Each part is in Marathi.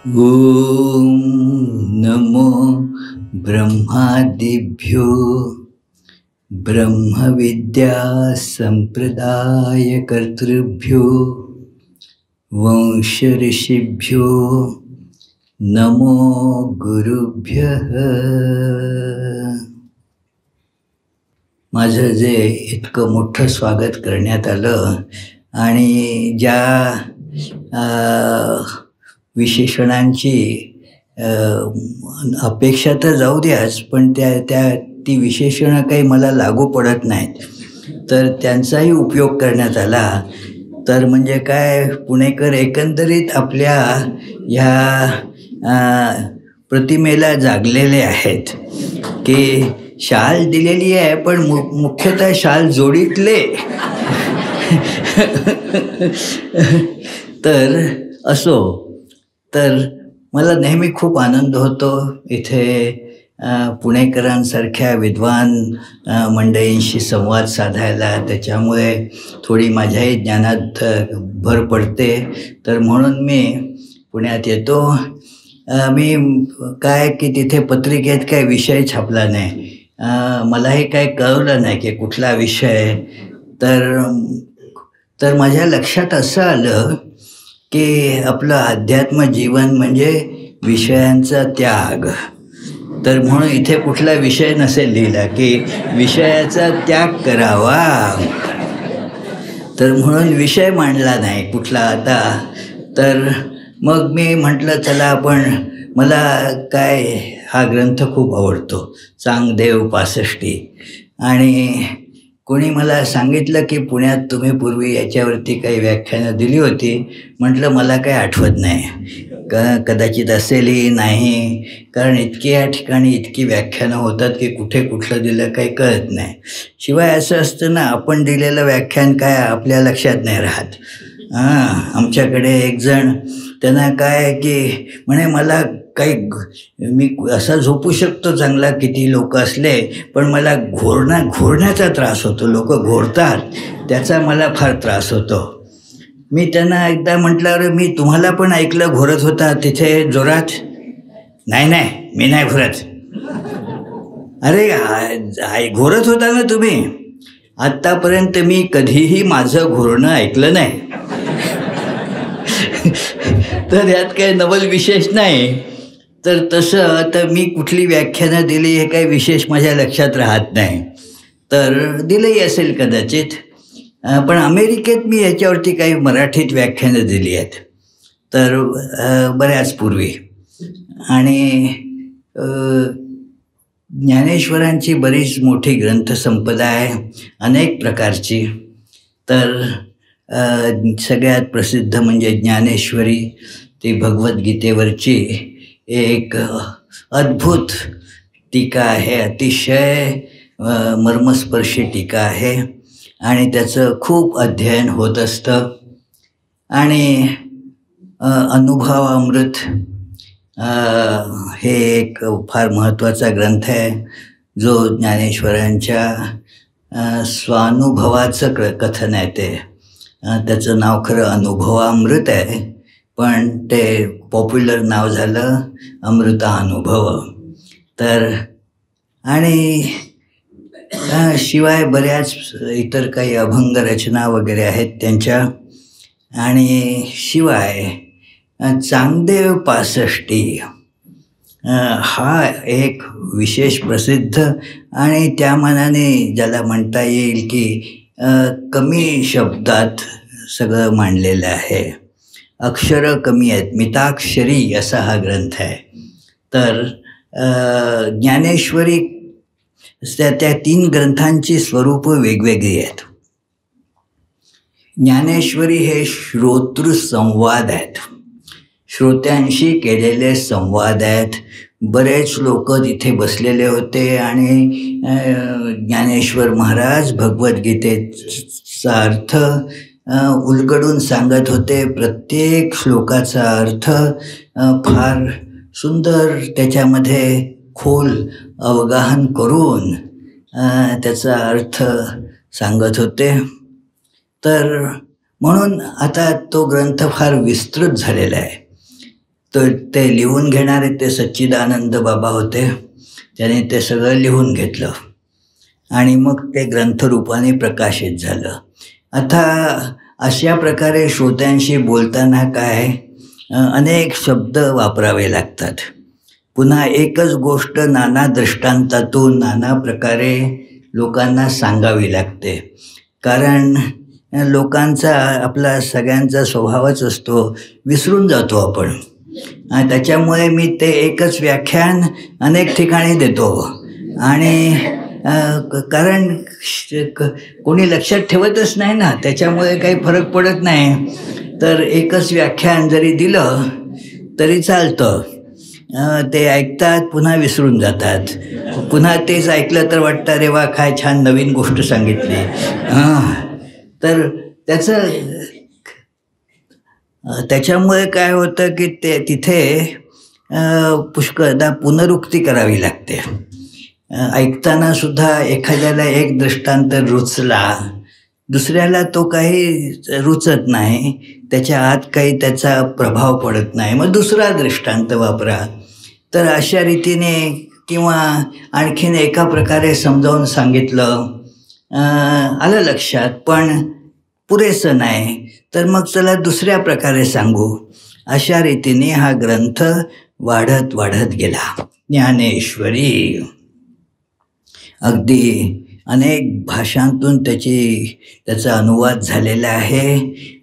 ॐ नमो ब्रह्मादिभ्यो ब्रह्मविद्यासम्प्रदायकर्तृभ्यो वंशऋषिभ्यो नमो गुरुभ्यः. माझं जे इतकं मोठं स्वागत करण्यात आलं आणि ज्या विशेषणांची अपेक्षा तर जाऊ द्याच, पण ती विशेषणं काही मला लागू पडत नाहीत, तर त्यांचाही उपयोग करण्यात आला. तर म्हणजे काय, पुणेकर एकंदरीत आपल्या ह्या प्रतिमेला जागलेले आहेत की शाल दिलेली आहे, पण मुख्यतः शाल जोडीतले. तर असो, तर मला नेहमी खूप आनंद होतो इथे पुणेकरांसारख्या विद्वान मंडळींशी संवाद साधायला. त्याच्यामुळे थोडी माझ्याही ज्ञानात भर पडते. तर म्हणून मी पुण्यात येतो. मी काय की तिथे पत्रिकेत काय विषय छापला नाही, मलाही काय कळवलं नाही की कुठला विषय. तर माझ्या लक्षात असं आलं की आपलं अध्यात्म जीवन म्हणजे विषयांचा त्याग. तर म्हणून इथे कुठला विषय नसेल लिहिला की विषयाचा त्याग करावा, तर म्हणून विषय मांडला नाही कुठला आता. तर मग मी म्हटलं चला मला काय हा ग्रंथ खूप आवडतो, चांगदेव 65. आणि कोणी मला सांगितलं की पुण्यात तुम्ही पूर्वी याच्यावरती काही व्याख्यानं दिली होती. म्हटलं मला काही आठवत नाही, कदाचित असेलही नाही, कारण या ठिकाणी इतकी व्याख्यानं होतात की कुठे कुठलं दिलं काही कळत नाही. शिवाय असं असतं ना, आपण दिलेलं व्याख्यान काय आपल्या लक्षात नाही राहत. आमच्याकडे एक जण, त्यांना काय की म्हणे मला मी असा झोपू शकतो चांगला किती लोक असले, पण मला घोरण्याचा त्रास होतो, लोक घोरतात त्याचा मला फार त्रास होतो. मी त्यांना एकदा म्हटलं, अरे मी तुम्हाला पण ऐकलं घोरत होता तिथे जोरात. नाही मी नाही घोरत. अरे घोरत होता ना तुम्ही. आत्तापर्यंत मी कधीही माझं घोरणं ऐकलं नाही. तर यात काही नवल विशेष नाही. तर तसं तर मी कुठली व्याख्यानं दिली हे काही विशेष माझ्या लक्षात राहत नाही. तर दिलंही असेल कदाचित, पण अमेरिकेत मी याच्यावरती काही मराठीत व्याख्यानं दिली आहेत, तर बऱ्याच पूर्वी. आणि ज्ञानेश्वरांची बरीच मोठी ग्रंथसंपदा आहे, अनेक प्रकारची. तर सगळ्यात प्रसिद्ध म्हणजे ज्ञानेश्वरी, ती भगवद्गीतेवरची एक अद्भुत टीका आहे, अतिशय मर्मस्पर्शी टीका आहे आणि त्याचं खूप अध्ययन होत असतं. आणि अनुभवामृत हे एक फार महत्त्वाचा ग्रंथ आहे, जो ज्ञानेश्वरांच्या स्वानुभवाचं कथन आहे. त्याचं नाव खरं अनुभवामृत आहे, पण ते पॉप्युलर नाव झालं अमृतानुभव. तर आणि शिवाय बऱ्याच इतर काही अभंग रचना वगैरे आहेत त्यांच्या. आणि शिवाय चांगदेव 65 हा एक विशेष प्रसिद्ध आणि त्या मानाने ज्याला म्हणता येईल की कमी शब्दात सगळं मांडलेलं आहे. अक्षरं कमी आहेत, मिताक्षरी असा हा ग्रंथ आहे. तर ज्ञानेश्वरी त्या 3 ग्रंथांची स्वरूपं वेगवेगळी आहेत. ज्ञानेश्वरी हे श्रोतृसंवाद आहेत, श्रोत्यांशी केलेले संवाद आहेत. बरेच लोक तिथे बसलेले होते आणि ज्ञानेश्वर महाराज भगवद्गीतेचा अर्थ उलगडून सांगत होते. प्रत्येक श्लोकाचा अर्थ फार सुंदर, त्याच्यामध्ये खोल अवगाहन करून त्याचा अर्थ सांगत होते. तर म्हणून आता तो ग्रंथ फार विस्तृत झालेला आहे. तर ते लिहून घेणारे ते सच्चिदानंद बाबा होते. त्याने ते सगळं लिहून घेतलं आणि मग ते ग्रंथरूपाने प्रकाशित झालं. आता अशा प्रकारे श्रोत्यांशी बोलताना काय अनेक शब्द वापरावे लागतात. पुन्हा एकच गोष्ट नाना दृष्टांतातून नाना प्रकारे लोकांना सांगावी लागते. कारण लोकांचा आपला सगळ्यांचा स्वभावच असतो, विसरून जातो आपण. त्याच्यामुळे मी ते एकच व्याख्यान अनेक ठिकाणी देतो आणि कारण कोणी लक्षात ठेवतच नाही ना, त्याच्यामुळे काही फरक पडत नाही. तर एकच व्याख्यान जरी दिलं तरी चालतं. ते ऐकतात, पुन्हा विसरून जातात. पुन्हा तेच ऐकलं तर वाटतं अरे वा काय छान नवीन गोष्ट सांगितली. तर त्याच्यामुळे काय होतं की ते तिथे पुष्कळदा पुनरुक्ती करावी लागते. ऐकताना सुद्धा एखाद्याला एक दृष्टांत रुचला, दुसऱ्याला तो काही रुचत नाही, त्याच्या आत काही त्याचा प्रभाव पडत नाही, मग दुसरा दृष्टांत वापरा. तर अशा रीतीने किंवा आणखीन एका प्रकारे समजावून सांगितलं, आलं लक्षात, पण पुरेसं नाही, तर मग चला दुसऱ्या प्रकारे सांगू. अशा रीतीने हा ग्रंथ वाढत वाढत गेला. ज्ञानेश्वरी अगदी अनेक भाषांतून त्याचा अनुवाद झालेला आहे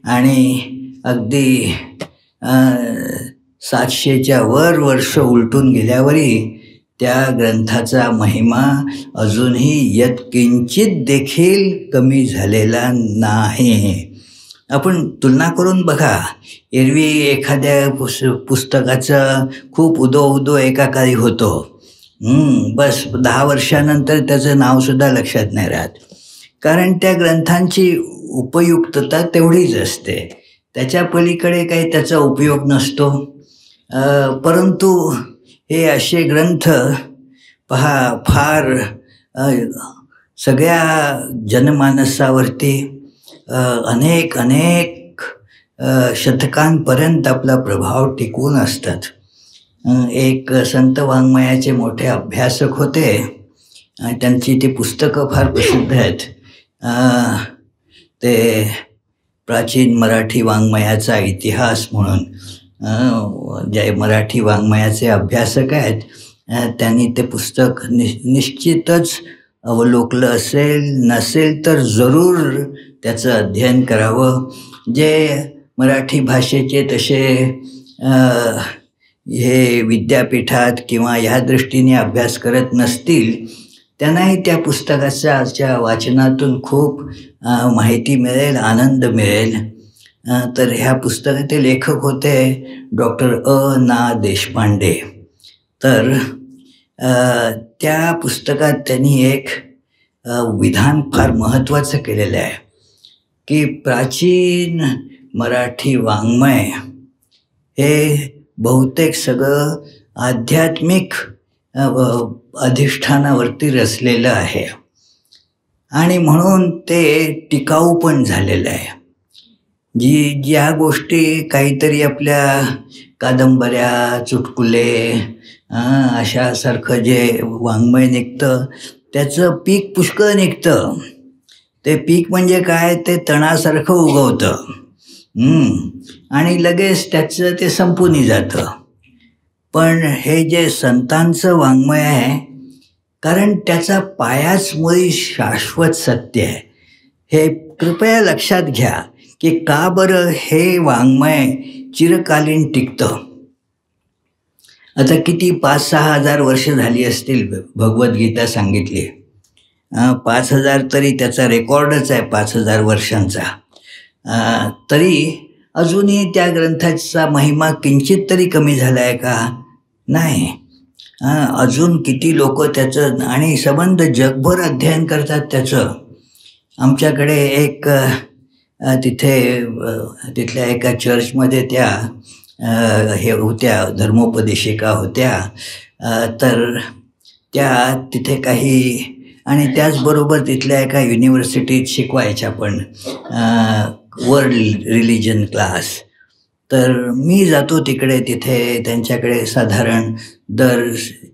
आणि अगदी 700च्या वर वर्ष उलटून गेल्यावरही त्या ग्रंथाचा महिमा अजूनही यत्किंचित देखील कमी झालेला नाही. आपण तुलना करून बघा. एरवी एखाद्या पुस्तकाचं खूप उदो एका काळी होतो, बस 10 वर्षानंतर त्याचं नावसुद्धा लक्षात नाही राहत. कारण त्या ग्रंथांची उपयुक्तता तेवढीच असते, त्याच्या पलीकडे काही त्याचा उपयोग नसतो. परंतु हे असे ग्रंथ पहा फार सगळ्या जनमानसावरती अनेक शतकांपर्यंत आपला प्रभाव टिकून असतात. एक संत वाङ्मयाचे मोठे अभ्यासक होते आणि त्यांची ती पुस्तकं फार प्रसिद्ध आहेत. ते प्राचीन मराठी वाङ्मयाचा इतिहास म्हणून जे मराठी वाङ्मयाचे अभ्यासक आहेत, त्यांनी ते पुस्तक निश्चितच अवलोकलं असेल, नसेल तर जरूर त्याचं अध्ययन करावं. जे मराठी भाषेचे तसे हे विद्यापीठात किंवा ह्या दृष्टीने अभ्यास करत नसतील, त्यांनाही त्या पुस्तकाच्या वाचनातून खूप माहिती मिळेल, आनंद मिळेल. तर ह्या पुस्तकाचे लेखक होते डॉक्टर ना देशपांडे. तर त्या पुस्तकात त्यांनी एक विधान फार महत्त्वाचं केलेलं आहे की प्राचीन मराठी वाङ्मय हे बहुतेक सगळं आध्यात्मिक अधिष्ठानावरती रचलेलं आहे आणि म्हणून ते टिकाऊ पण झालेलं आहे. ज्या गोष्टी काहीतरी आपल्या कादंबऱ्या, चुटकुले अशासारखं जे वाङ्मय निघतं, त्याचं पीक पुष्कळ निघतं. ते पीक म्हणजे काय, ते तणासारखं उगवतं आणि लगेच त्याचं ते संपून जातं. पण हे जे संतांचं वाङ्मय आहे, कारण त्याचा पायाच मुळी शाश्वत सत्य आहे. हे कृपया लक्षात घ्या की का बरं हे वाङ्मय चिरकालीन टिकतं. आता किती 5-6 हजार वर्ष झाली असतील भगवद्गीता सांगितली. 5000 तरी त्याचा रेकॉर्डच आहे 5000 वर्षांचा. तरी अजूनही त्या ग्रंथाचा महिमा किंचित तरी कमी झाला आहे का? नाही. अजून किती लोक त्याचं आणि संबंध जगभर अध्ययन करतात त्याचं. आमच्याकडे एक तिथल्या एका चर्चमध्ये त्या हे होत्या, धर्मोपदेशिका होत्या. तर त्या तिथे काही आणि त्याचबरोबर तिथल्या एका युनिव्हर्सिटीत शिकवायच्या पण वर्ल्ड रिलिजन क्लास. तर मी जातो तिकडे. तिथे त्यांच्याकडे साधारण दर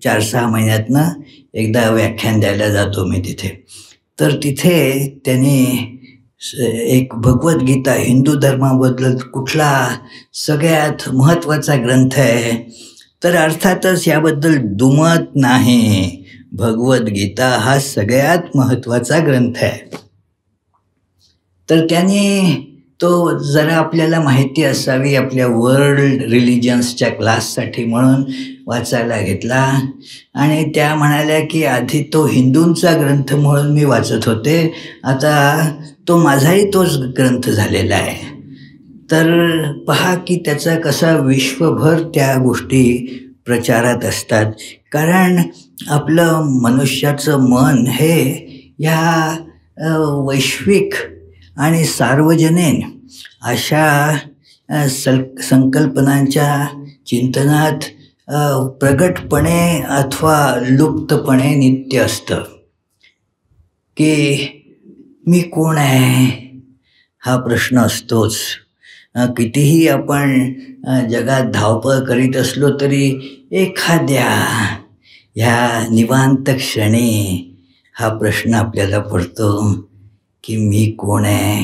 4-6 महिन्यातनं एकदा व्याख्यान द्यायला जातो मी तिथे. तर तिथे त्यांनी एक भगवद्गीता, हिंदू धर्माबद्दल कुठला सगळ्यात महत्त्वाचा ग्रंथ आहे, तर अर्थातच याबद्दल दुमत नाही, भगवद्गीता हा सगळ्यात महत्त्वाचा ग्रंथ आहे. तर त्याने तो जरा आपल्याला माहिती असावी आपल्या वर्ल्ड रिलिजन्सच्या क्लाससाठी म्हणून वाचायला घेतला. आणि त्या म्हणाल्या की आधी तो हिंदूंचा ग्रंथ म्हणून मी वाचत होते, आता तो माझाही तोच ग्रंथ झालेला आहे. तर पहा की त्याचा कसा विश्वभर त्या गोष्टी प्रचारात असतात. कारण आपलं मनुष्याचं मन हे ह्या वैश्विक आणि सार्वजनीन अशा संकल्पनांच्या चिंतनात प्रगटपणे अथवा लुप्तपणे नित्य असतं. की मी कोण आहे हा प्रश्न असतोच. कितीही आपण जगात धावपळ करीत असलो तरी एखाद्या ह्या निवांत क्षणी हा प्रश्न आपल्याला पडतो की मी कोण आहे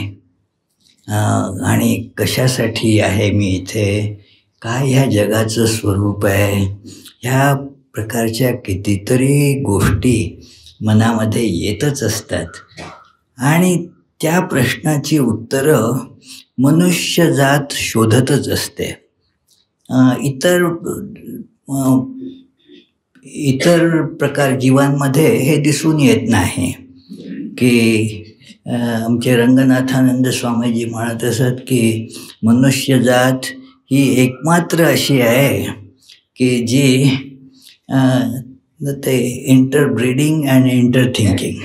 आणि कशासाठी आहे मी इथे, काय ह्या जगाचं स्वरूप आहे. ह्या प्रकारच्या कितीतरी गोष्टी मनामध्ये येतच असतात आणि त्या प्रश्नाची उत्तरं मनुष्यजात शोधतच असते. इतर प्रकार जीवांमध्ये हे दिसून येत नाही. की आमचे रंगनाथानंद स्वामीजी म्हणत असत की मनुष्यजात ही एकमात्र अशी आहे की जी ते इंटरब्रीडिंग अँड इंटरथिंकिंग,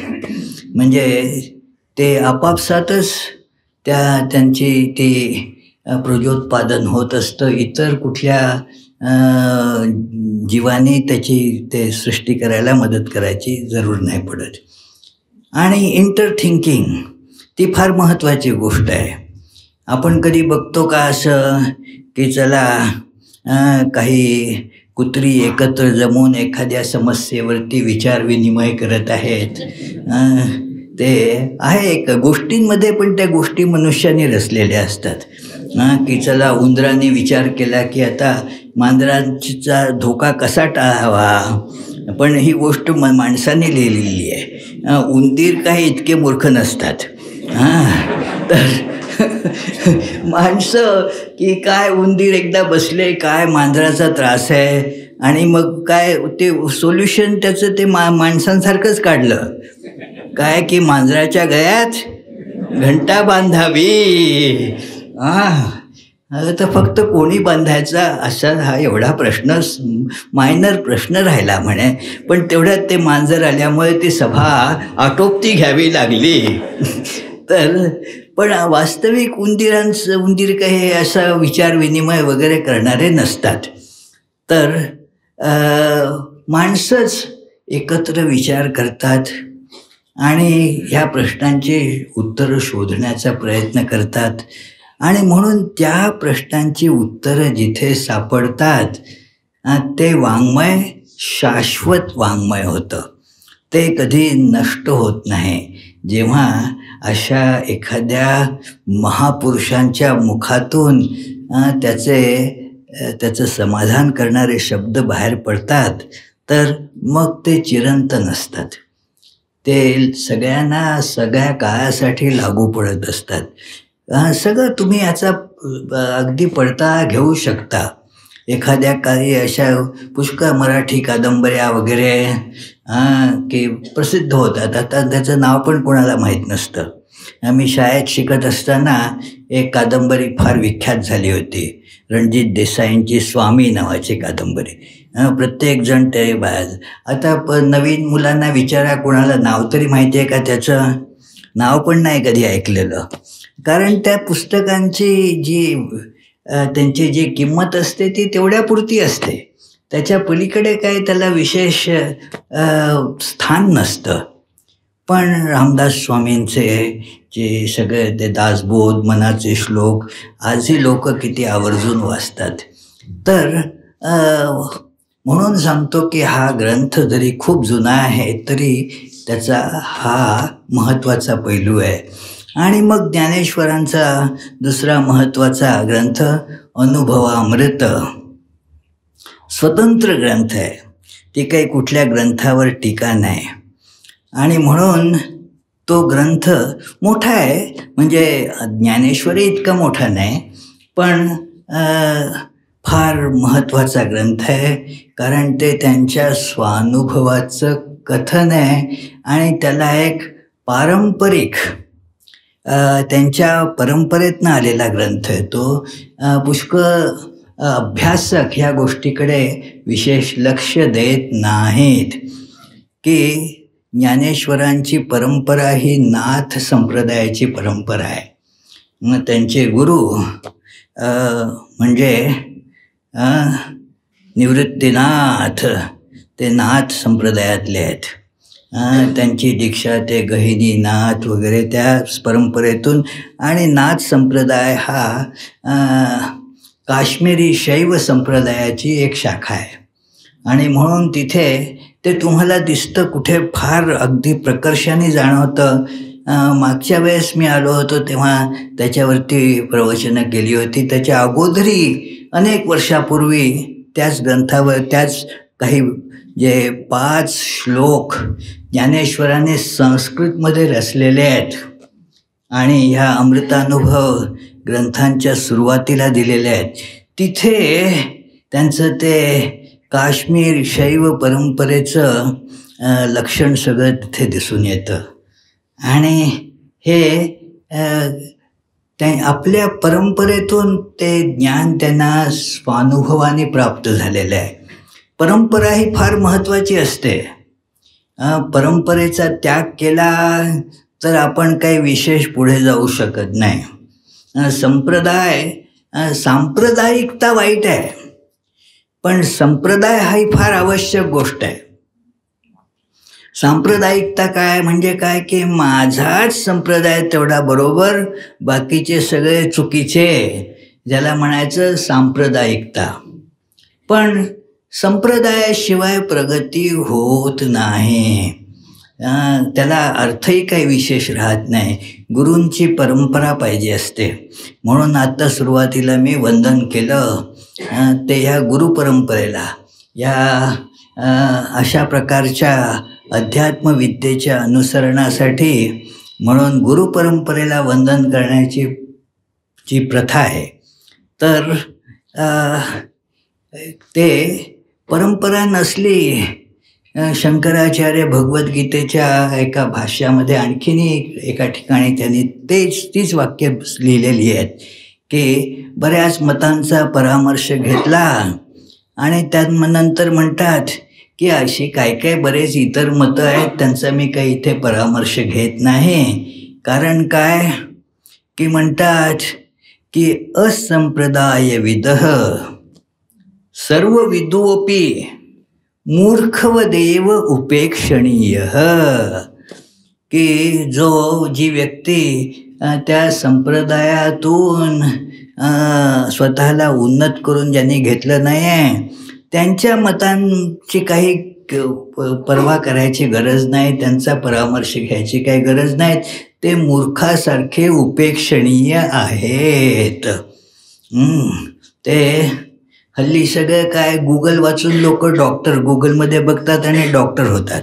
म्हणजे ते आपापसातच त्यांची ती प्रजोत्पादन होत असतं. इतर कुठल्या जीवाने त्याची ते सृष्टी करायला मदत करायची जरूर नाही पडत. आणि इंटरथिंकिंग ती फार महत्त्वाची गोष्ट आहे. आपण कधी बघतो का असं की चला काही कुत्री एकत्र जमून एखाद्या समस्येवरती विचार विनिमय करत आहेत. ते आहे एक गोष्टींमध्ये, पण त्या गोष्टी मनुष्याने रचलेल्या असतात. की चला उंदराने विचार केला की आता मांजरांचा धोका कसा टाळावा, पण ही गोष्ट माणसाने लिहिलेली आहे. उंदीर काही इतके मूर्ख नसतात. तर माणसं की काय उंदीर एकदा बसले, काय मांजराचा त्रास आहे आणि मग काय ते सोल्युशन त्याचं ते माणसांसारखंच काढलं. काय की मांजराच्या गळ्यात घंटा बांधावी. तर फक्त कोणी बांधायचा असा हा एवढा प्रश्न, मायनर प्रश्न राहिला म्हणे. पण तेवढ्यात ते मांजर आल्यामुळे ती सभा आटोपती घ्यावी लागली. तर पण वास्तविक उंदीर काही असा विचार विनिमय वगैरे करणारे नसतात. तर माणसंच एकत्र विचार करतात आणि ह्या प्रश्नांची उत्तरं शोधण्याचा प्रयत्न करतात. आणि म्हणून त्या प्रश्नांची उत्तरं जिथे सापडतात ते वाङ्मय शाश्वत वाङ्मय होतं. ते कधी नष्ट होत नाही. जेव्हा अशा एखाद्या महापुरुषांच्या मुखातून त्याचं समाधान करणारे शब्द बाहेर पडतात तर मग ते चिरंतन असतात. ते सगळ्यांना सगळ्या काळासाठी लागू पडत असतात. सगळं तुम्ही याचा अगदी पडता घेऊ शकता. एखाद्या काही अशा पुष्कळ मराठी कादंबऱ्या वगैरे की प्रसिद्ध होतात. आता त्याचं नाव पण कोणाला माहीत नसतं. मी शाळेत शिकत असताना एक कादंबरी फार विख्यात झाली होती, रणजित देसाईंची स्वामी नावाची कादंबरी. प्रत्येकजण ते आता नवीन मुलांना विचारा कोणाला नाव तरी माहिती आहे का, त्याचं नाव पण नाही कधी ऐकलेलं. कारण त्या पुस्तकांची त्यांची जी किंमत असते ती तेवढ्यापुरती असते. त्याच्या पलीकडे काय त्याला विशेष स्थान नसतं. पण रामदास स्वामींचे जे सगळे ते दासबोध मनाचे श्लोक आजही लोक किती आवर्जून वाचतात. तर म्हणून सांगतो की हा ग्रंथ जरी खूप जुना आहे तरी त्याचा हा महत्त्वाचा पैलू आहे. आणि मग ज्ञानेश्वरांचा दुसरा महत्त्वाचा ग्रंथ अनुभवामृत, स्वतंत्र ग्रंथ आहे. ती काही कुठल्या ग्रंथावर टीका नाही. आणि म्हणून तो ग्रंथ मोठा आहे, म्हणजे ज्ञानेश्वरी इतका मोठा नाही, पण फार महत्त्वाचा ग्रंथ आहे. कारण ते त्यांच्या स्वानुभवाचं कथन आहे आणि त्याला एक पारंपरिक त्यांच्या परंपरेतनं आलेला ग्रंथ आहे तो. पुष्कळ अभ्यासक ह्या गोष्टीकडे विशेष लक्ष देत नाहीत की ज्ञानेश्वरांची परंपरा ही नाथ संप्रदायाची परंपरा आहे. मग त्यांचे गुरु म्हणजे निवृत्तीनाथ ते नाथ संप्रदायातले आहेत. त्यांची दीक्षा ते गहिनीनाथ वगैरे त्या परंपरेतून. आणि नाथ संप्रदाय हा काश्मीरी शैव संप्रदायाची एक शाखा आहे. आणि म्हणून तिथे ते तुम्हाला दिसतं कुठे फार अगदी प्रकर्षाने जाणवतं. मागच्या वेळेस मी आलो होतो तेव्हा त्याच्यावरती प्रवचनं केली होती. त्याच्या अगोदरी अनेक वर्षापूर्वी त्याच ग्रंथावर त्याच काही जे 5 श्लोक ज्ञानेश्वराने संस्कृतमध्ये रचलेले आहेत आणि ह्या अमृतानुभव ग्रंथांच्या सुरुवातीला दिलेले आहेत, तिथे त्यांचं ते काश्मीर शैव परंपरेचं लक्षण सगळं तिथे दिसून येतं. आणि हे आपल्या परंपरेतून ते ज्ञान त्यांना स्वानुभवाने प्राप्त झालेलं आहे. परंपरा ही फार महत्त्वाची असते. परंपरेचा त्याग केला तर आपण काही विशेष पुढे जाऊ शकत नाही. सांप्रदायिकता वाईट आहे, पण संप्रदाय ही फार आवश्यक गोष्ट आहे. सांप्रदायिकता काय म्हणजे काय की माझाच संप्रदाय तेवढा बरोबर, बाकीचे सगळे चुकीचे, ज्याला म्हणायचं सांप्रदायिकता. पण संप्रदायाशिवाय प्रगती होत नाही, त्याला अर्थही काही विशेष राहत नाही. गुरूंची परंपरा पाहिजे असते. म्हणून आत्ता सुरुवातीला मी वंदन केलं ते ह्या गुरुपरंपरेला, या अशा प्रकारच्या अध्यात्मविद्येच्या अनुसरणासाठी म्हणून गुरुपरंपरेला वंदन करण्याची जी प्रथा आहे. तर ते परंपरा नसली, शंकराचार्य भगवद्गीतेच्या एका भाष्यामध्ये आणखीन एका ठिकाणी त्यांनी तीच वाक्य लिहिलेली आहेत की बऱ्याच मतांचा परामर्श घेतला आणि त्यानंतर म्हणतात की अशी काय बरेच इतर मतं आहेत, त्यांचा मी काही इथे परामर्श घेत नाही. कारण काय की म्हणतात की असंप्रदायविदः सर्व विदुओपी मूर्खवदेव उपेक्षणीय, की जी व्यक्ती त्या संप्रदायातून स्वतःला उन्नत करून ज्यांनी घेतलं नाही आहे, त्यांच्या मतांची काही पर्वा करायची गरज नाही, त्यांचा परामर्श घ्यायची काही गरज नाही. ते मूर्खासारखे उपेक्षणीय आहेत. ते हल्ली सगळं काय गुगल वाचून लोक गुगलमध्ये बघतात आणि डॉक्टर होतात.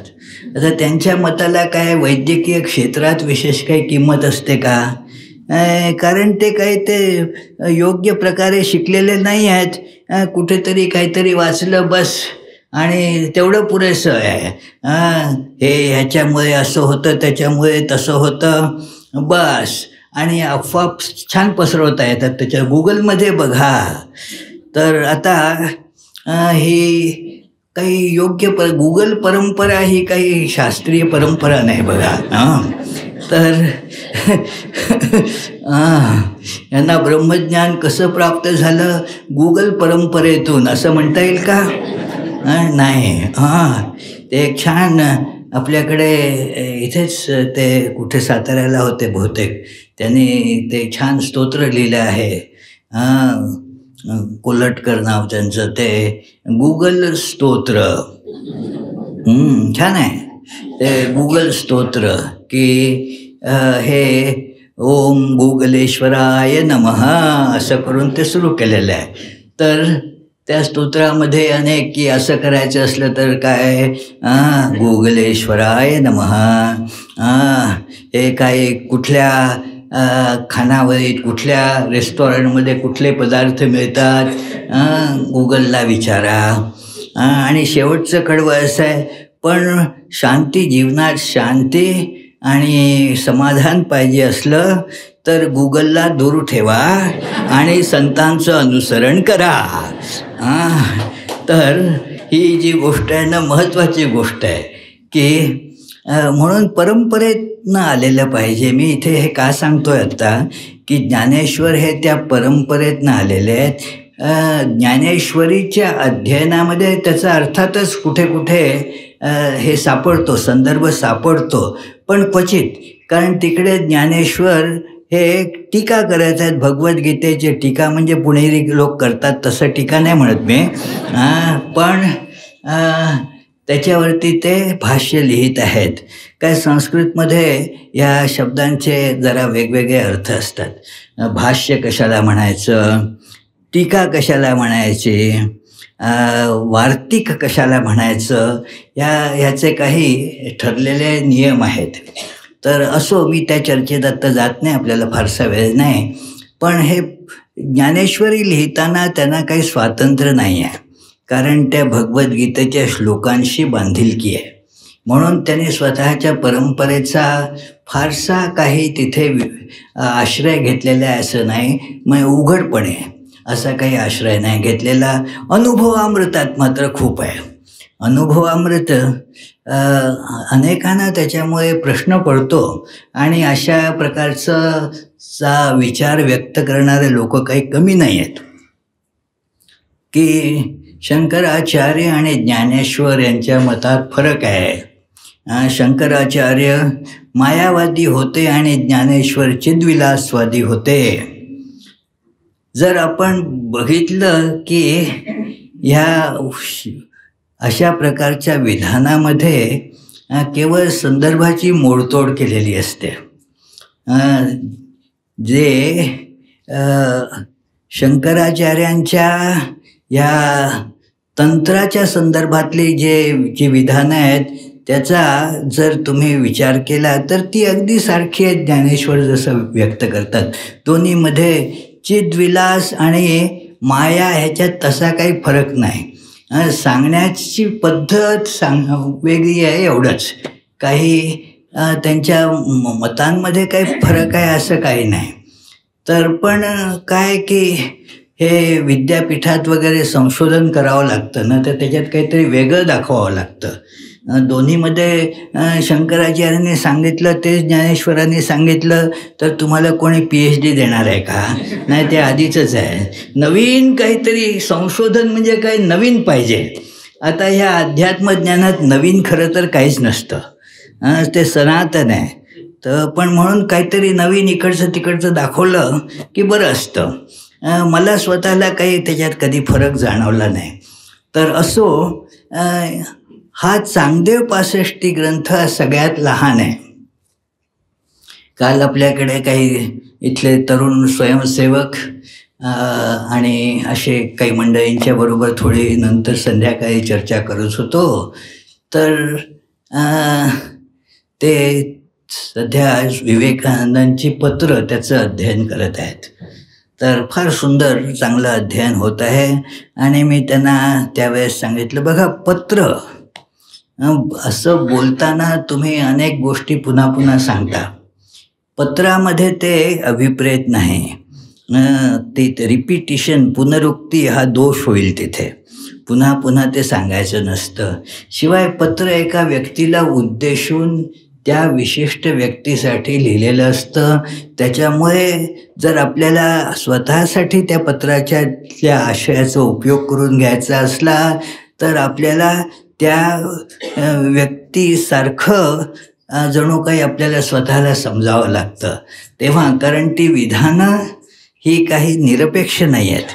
आता त्यांच्या मताला काय वैद्यकीय क्षेत्रात विशेष काही किंमत असते का? कारण ते काही ते योग्य प्रकारे शिकलेले नाही आहेत. कुठेतरी काहीतरी वाचलं बस आणि तेवढं पुरेसं आहे. ह्याच्यामुळे असं होतं, त्याच्यामुळे तसं होतं बस, आणि अफवा छान पसरवता येतात त्याच्या. गुगलमध्ये बघा. तर आता ही काही योग्य गुगल परंपरा ही काही शास्त्रीय परंपरा नाही बघा. तर यांना ब्रह्मज्ञान कसं प्राप्त झालं? गुगल परंपरेतून असं म्हणता येईल का? नाही. ते एक छान आपल्याकडे इथेच ते कुठे साताऱ्याला होते बहुतेक, त्यांनी ते छान स्तोत्र लिहिलं आहे. कोल्हटकर नाव त्यांचं, ते गुगल स्तोत्र. छान आहे ते गुगल स्तोत्र, की हे ओम गुगलेश्वराय नमः असं करून ते सुरू केलेलं आहे. तर त्या स्तोत्रामध्ये अनेक, की असं करायचं असलं तर काय, गुगलेश्वराय नमः, हे काय कुठल्या खानावळीत, कुठल्या रेस्टॉरंटमध्ये कुठले पदार्थ मिळतात, गुगलला विचारा. आणि शेवटचं कडवं असं आहे, पण शांती, जीवनात शांती आणि समाधान पाहिजे असलं तर गुगलला दूर ठेवा आणि संतांचं अनुसरण करा. तर ही जी गोष्ट आहे ना, महत्त्वाची गोष्ट आहे, की म्हणून परंपरेतनं आलेलं पाहिजे. मी इथे हे का सांगतोय आता, की ज्ञानेश्वर हे त्या परंपरेतनं आलेले आहेत. ज्ञानेश्वरीच्या अध्ययनामध्ये त्याचा अर्थातच कुठे कुठे हे सापडतो, संदर्भ सापडतो, पण क्वचित. कारण तिकडे ज्ञानेश्वर हे टीका करत आहेत, भगवद्गीतेची टीका. म्हणजे पुणेरी लोक करतात तसं टीका नाही म्हणत मी, पण त्याच्यावरती ते भाष्य लिहित आहेत. काय संस्कृतमध्ये या शब्दांचे जरा वेगवेगळे अर्थ असतात. भाष्य कशाला म्हणायचं, टीका कशाला म्हणायची, वार्तिक कशाला म्हणायचं, ह्याचे काही ठरलेले नियम आहेत. तर असो, मी त्या चर्चेत आत्ता जात नाही, आपल्याला फारसा वेळ नाही. पण हे ज्ञानेश्वरी लिहिताना त्यांना काही स्वातंत्र्य नाही आहे, कारण त्या भगवद्गीतेच्या श्लोकांशी बांधिलकी आहे. म्हणून त्यांनी स्वतःच्या परंपरेचा फारसा काही तिथे आश्रय घेतलेला आहे असं नाही. मग उघडपणे असा काही आश्रय नाही घेतलेला. अनुभवामृतात मात्र खूप आहे. अनुभवामृत अनेकांना त्याच्यामुळे प्रश्न पडतो, आणि अशा प्रकारचा विचार व्यक्त करणारे लोक काही कमी नाही आहेत, की शंकराचार्य आणि ज्ञानेश्वर यांच्या मतात फरक आहे. शंकराचार्य मायावादी होते आणि ज्ञानेश्वर चिद्विलासवादी होते. जर आपण बघितलं की ह्या अशा प्रकारच्या विधानामध्ये केवळ संदर्भाची मोडतोड केलेली असते. जे शंकराचार्यांच्या या तंत्राच्या संदर्भातली जी विधानं आहेत, त्याचा जर तुम्ही विचार केला तर ती अगदी सारखी आहेत ज्ञानेश्वर जसं व्यक्त करतात. दोन्हीमध्ये चिद्विलास आणि माया ह्याच्यात तसा काही फरक नाही. सांगण्याची पद्धत वेगळी आहे एवढंच. काही त्यांच्या मतांमध्ये काही फरक आहे असं काही नाही. तर पण काय की हे विद्यापीठात वगैरे संशोधन करावं लागतं ना, तर त्याच्यात काहीतरी वेगळं दाखवावं लागतं. दोन्हीमध्ये शंकराचार्यांनी सांगितलं तेच ज्ञानेश्वरांनी सांगितलं तर तुम्हाला कोणी PhD देणार आहे का? नाही, ते आधीचंच आहे. नवीन काहीतरी संशोधन म्हणजे काही नवीन पाहिजे. आता ह्या अध्यात्मज्ञानात नवीन खरं तर काहीच नसतं, ते सनातन आहे. तर पण म्हणून काहीतरी नवीन इकडचं तिकडचं दाखवलं की बरं असतं. मला स्वतःला काही त्याच्यात कधी फरक जाणवला नाही. तर असो, हा चांगदेव 65 ग्रंथ सगळ्यात लहान आहे. काल आपल्याकडे काही इथले तरुण स्वयंसेवक आणि असे काही मंडळींच्या बरोबर थोडी नंतर संध्याकाळी चर्चा करत होतो. तर ते सध्या विवेकानंदांची पत्र त्याचं अध्ययन करत आहेत. तर फार सुंदर चांगलं अध्ययन होत आहे. आणि मी त्यांना त्यावेळेस सांगितलं, बघा पत्र असं बोलताना तुम्ही अनेक गोष्टी पुन्हा पुन्हा सांगता. पत्रामध्ये ते अभिप्रेत नाही. ते रिपिटिशन, पुनरुक्ती हा दोष होईल तिथे. पुन्हा पुन्हा ते सांगायचं नसतं. शिवाय पत्र एका व्यक्तीला उद्देशून त्या विशिष्ट व्यक्तीसाठी लिहिलेलं असतं. त्याच्यामुळे जर आपल्याला स्वतःसाठी त्या पत्राच्या आशयाचा उपयोग करून घ्यायचा असला तर आपल्याला त्या व्यक्तीसारखं जणू काही आपल्याला स्वतःला समजावं लागतं तेव्हा. कारण ती विधानं ही काही निरपेक्ष नाही आहेत.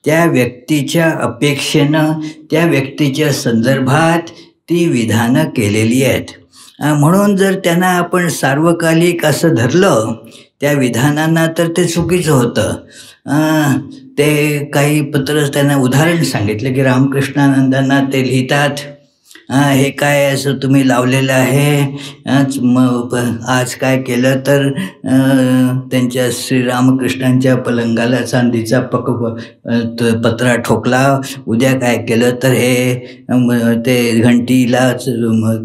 त्या व्यक्तीच्या अपेक्षेनं, त्या व्यक्तीच्या संदर्भात ती विधानं केलेली आहेत. म्हणून जर त्यांना आपण सार्वकालिक असं धरलं त्या विधानांना तर ते चुकीचं होतं. ते काही पत्र त्यांना उदाहरण सांगितलं की रामकृष्णानंदांना ते लिहितात, हे काय असं तुम्ही लावलेलं आहे, आज काय केलं तर त्यांच्या श्रीरामकृष्णांच्या पलंगाला चांदीचा पत्रा ठोकला, उद्या काय केलं तर हे ते घंटीला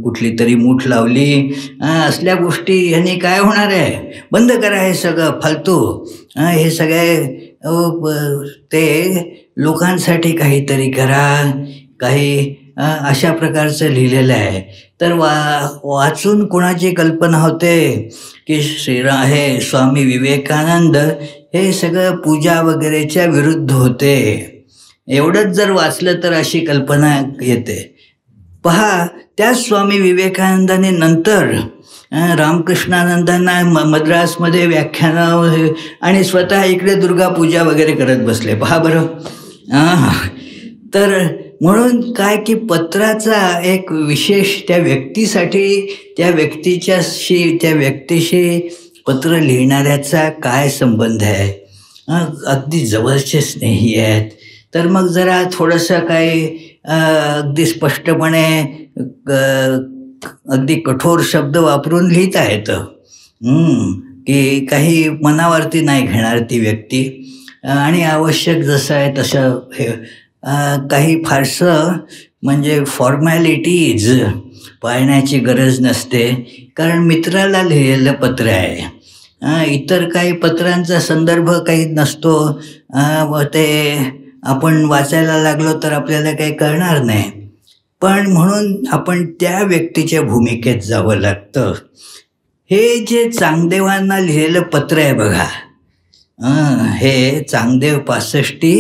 कुठली तरी मूठ लावली, असल्या गोष्टी ह्यांनी काय होणार आहे, बंद करा हे सगळं फालतू. हे सगळे ते लोकांसाठी काहीतरी करा, काही अशा प्रकारचं लिहिलेलं आहे. तर वाचून कोणाची कल्पना होते की हे स्वामी विवेकानंद हे सगळं पूजा वगैरेच्या विरुद्ध होते. एवढंच जर वाचलं तर अशी कल्पना येते. पहा, त्याच स्वामी विवेकानंदाने नंतर रामकृष्णानंदांना मद्रासमध्ये व्याख्यानं आणि स्वतः इकडे दुर्गा पूजा वगैरे करत बसले. पहा बरं. तर म्हणून काय की पत्राचा एक विशेष त्या व्यक्तीसाठी, त्या व्यक्तीशी पत्र लिहिणाऱ्याचा काय संबंध आहे, अगदी जवळचे स्नेही आहेत. तर मग जरा थोडंसं काही अगदी स्पष्टपणे अगदी कठोर शब्द वापरून लिहिता येतं की काही मनावरती नाही घेणार ती व्यक्ती. आणि आवश्यक जसं आहे तसं हे काही फारसं म्हणजे फॉर्मॅलिटीज पाळण्याची गरज नसते, कारण मित्राला लिहिलेलं पत्र आहे. इतर काही पत्रांचा संदर्भ काही नसतो, ते आपण वाचायला लागलो तर आपल्याला काही कळणार नाही. पण म्हणून आपण त्या व्यक्तीच्या भूमिकेत जावं लागतं. हे जे चांगदेवांना लिहिलेलं पत्र आहे बघा, हे चांगदेव 65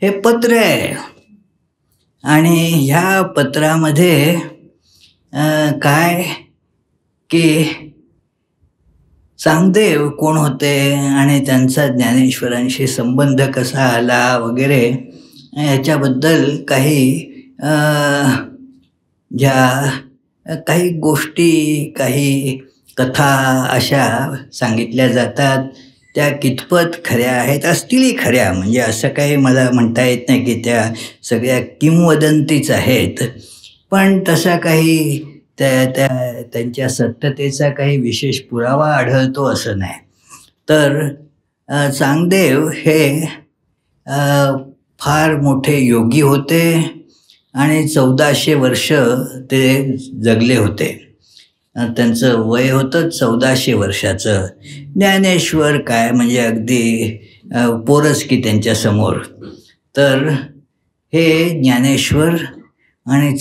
हे पत्र आहे. आणि ह्या पत्रामध्ये काय की चांगदेव कोण होते आणि त्यांचा ज्ञानेश्वरांशी संबंध कसा आला वगैरे याच्याबद्दल काही ज्या काही गोष्टी, काही कथा अशा सांगितल्या जातात. त्या कितपत खऱ्या आहेत, असतीलही खऱ्या, म्हणजे असं काही मला म्हणता येत नाही की त्या सगळ्या किंवदंतीच आहेत. पण तसा काही त्यांच्या सत्यतेचा काही विशेष पुरावा आढळतो असं नाही. तर चांगदेव हे फार मोठे योगी होते आणि 1400 वर्ष ते जगले होते. त्यांचं वय होतं 1400 वर्षाचं. ज्ञानेश्वर काय म्हणजे अगदी पोरच की त्यांच्यासमोर. तर हे ज्ञानेश्वर आणि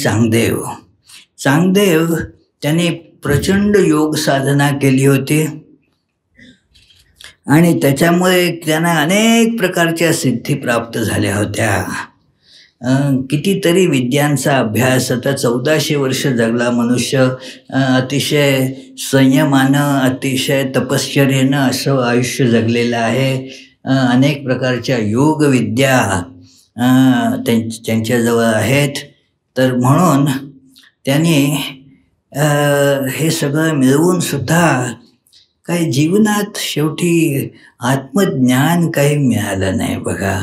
चांगदेव त्यांनी प्रचंड योग साधना केली होती आणि त्याच्यामुळे त्यांना अनेक प्रकारच्या सिद्धी प्राप्त झाल्या होत्या. कितीतरी विद्यांचा अभ्यास. आता 1400 वर्ष जगला मनुष्य. अतिशय संयमानं, अतिशय तपश्चर्येनं असं आयुष्य जगलेलं आहे. अनेक प्रकारच्या योगविद्या त्यांच्याजवळ आहेत. तर म्हणून त्यांनी हे सगळं मिळवून सुद्धा काही जीवनात शेवटी आत्मज्ञान काही मिळालं नाही बघा.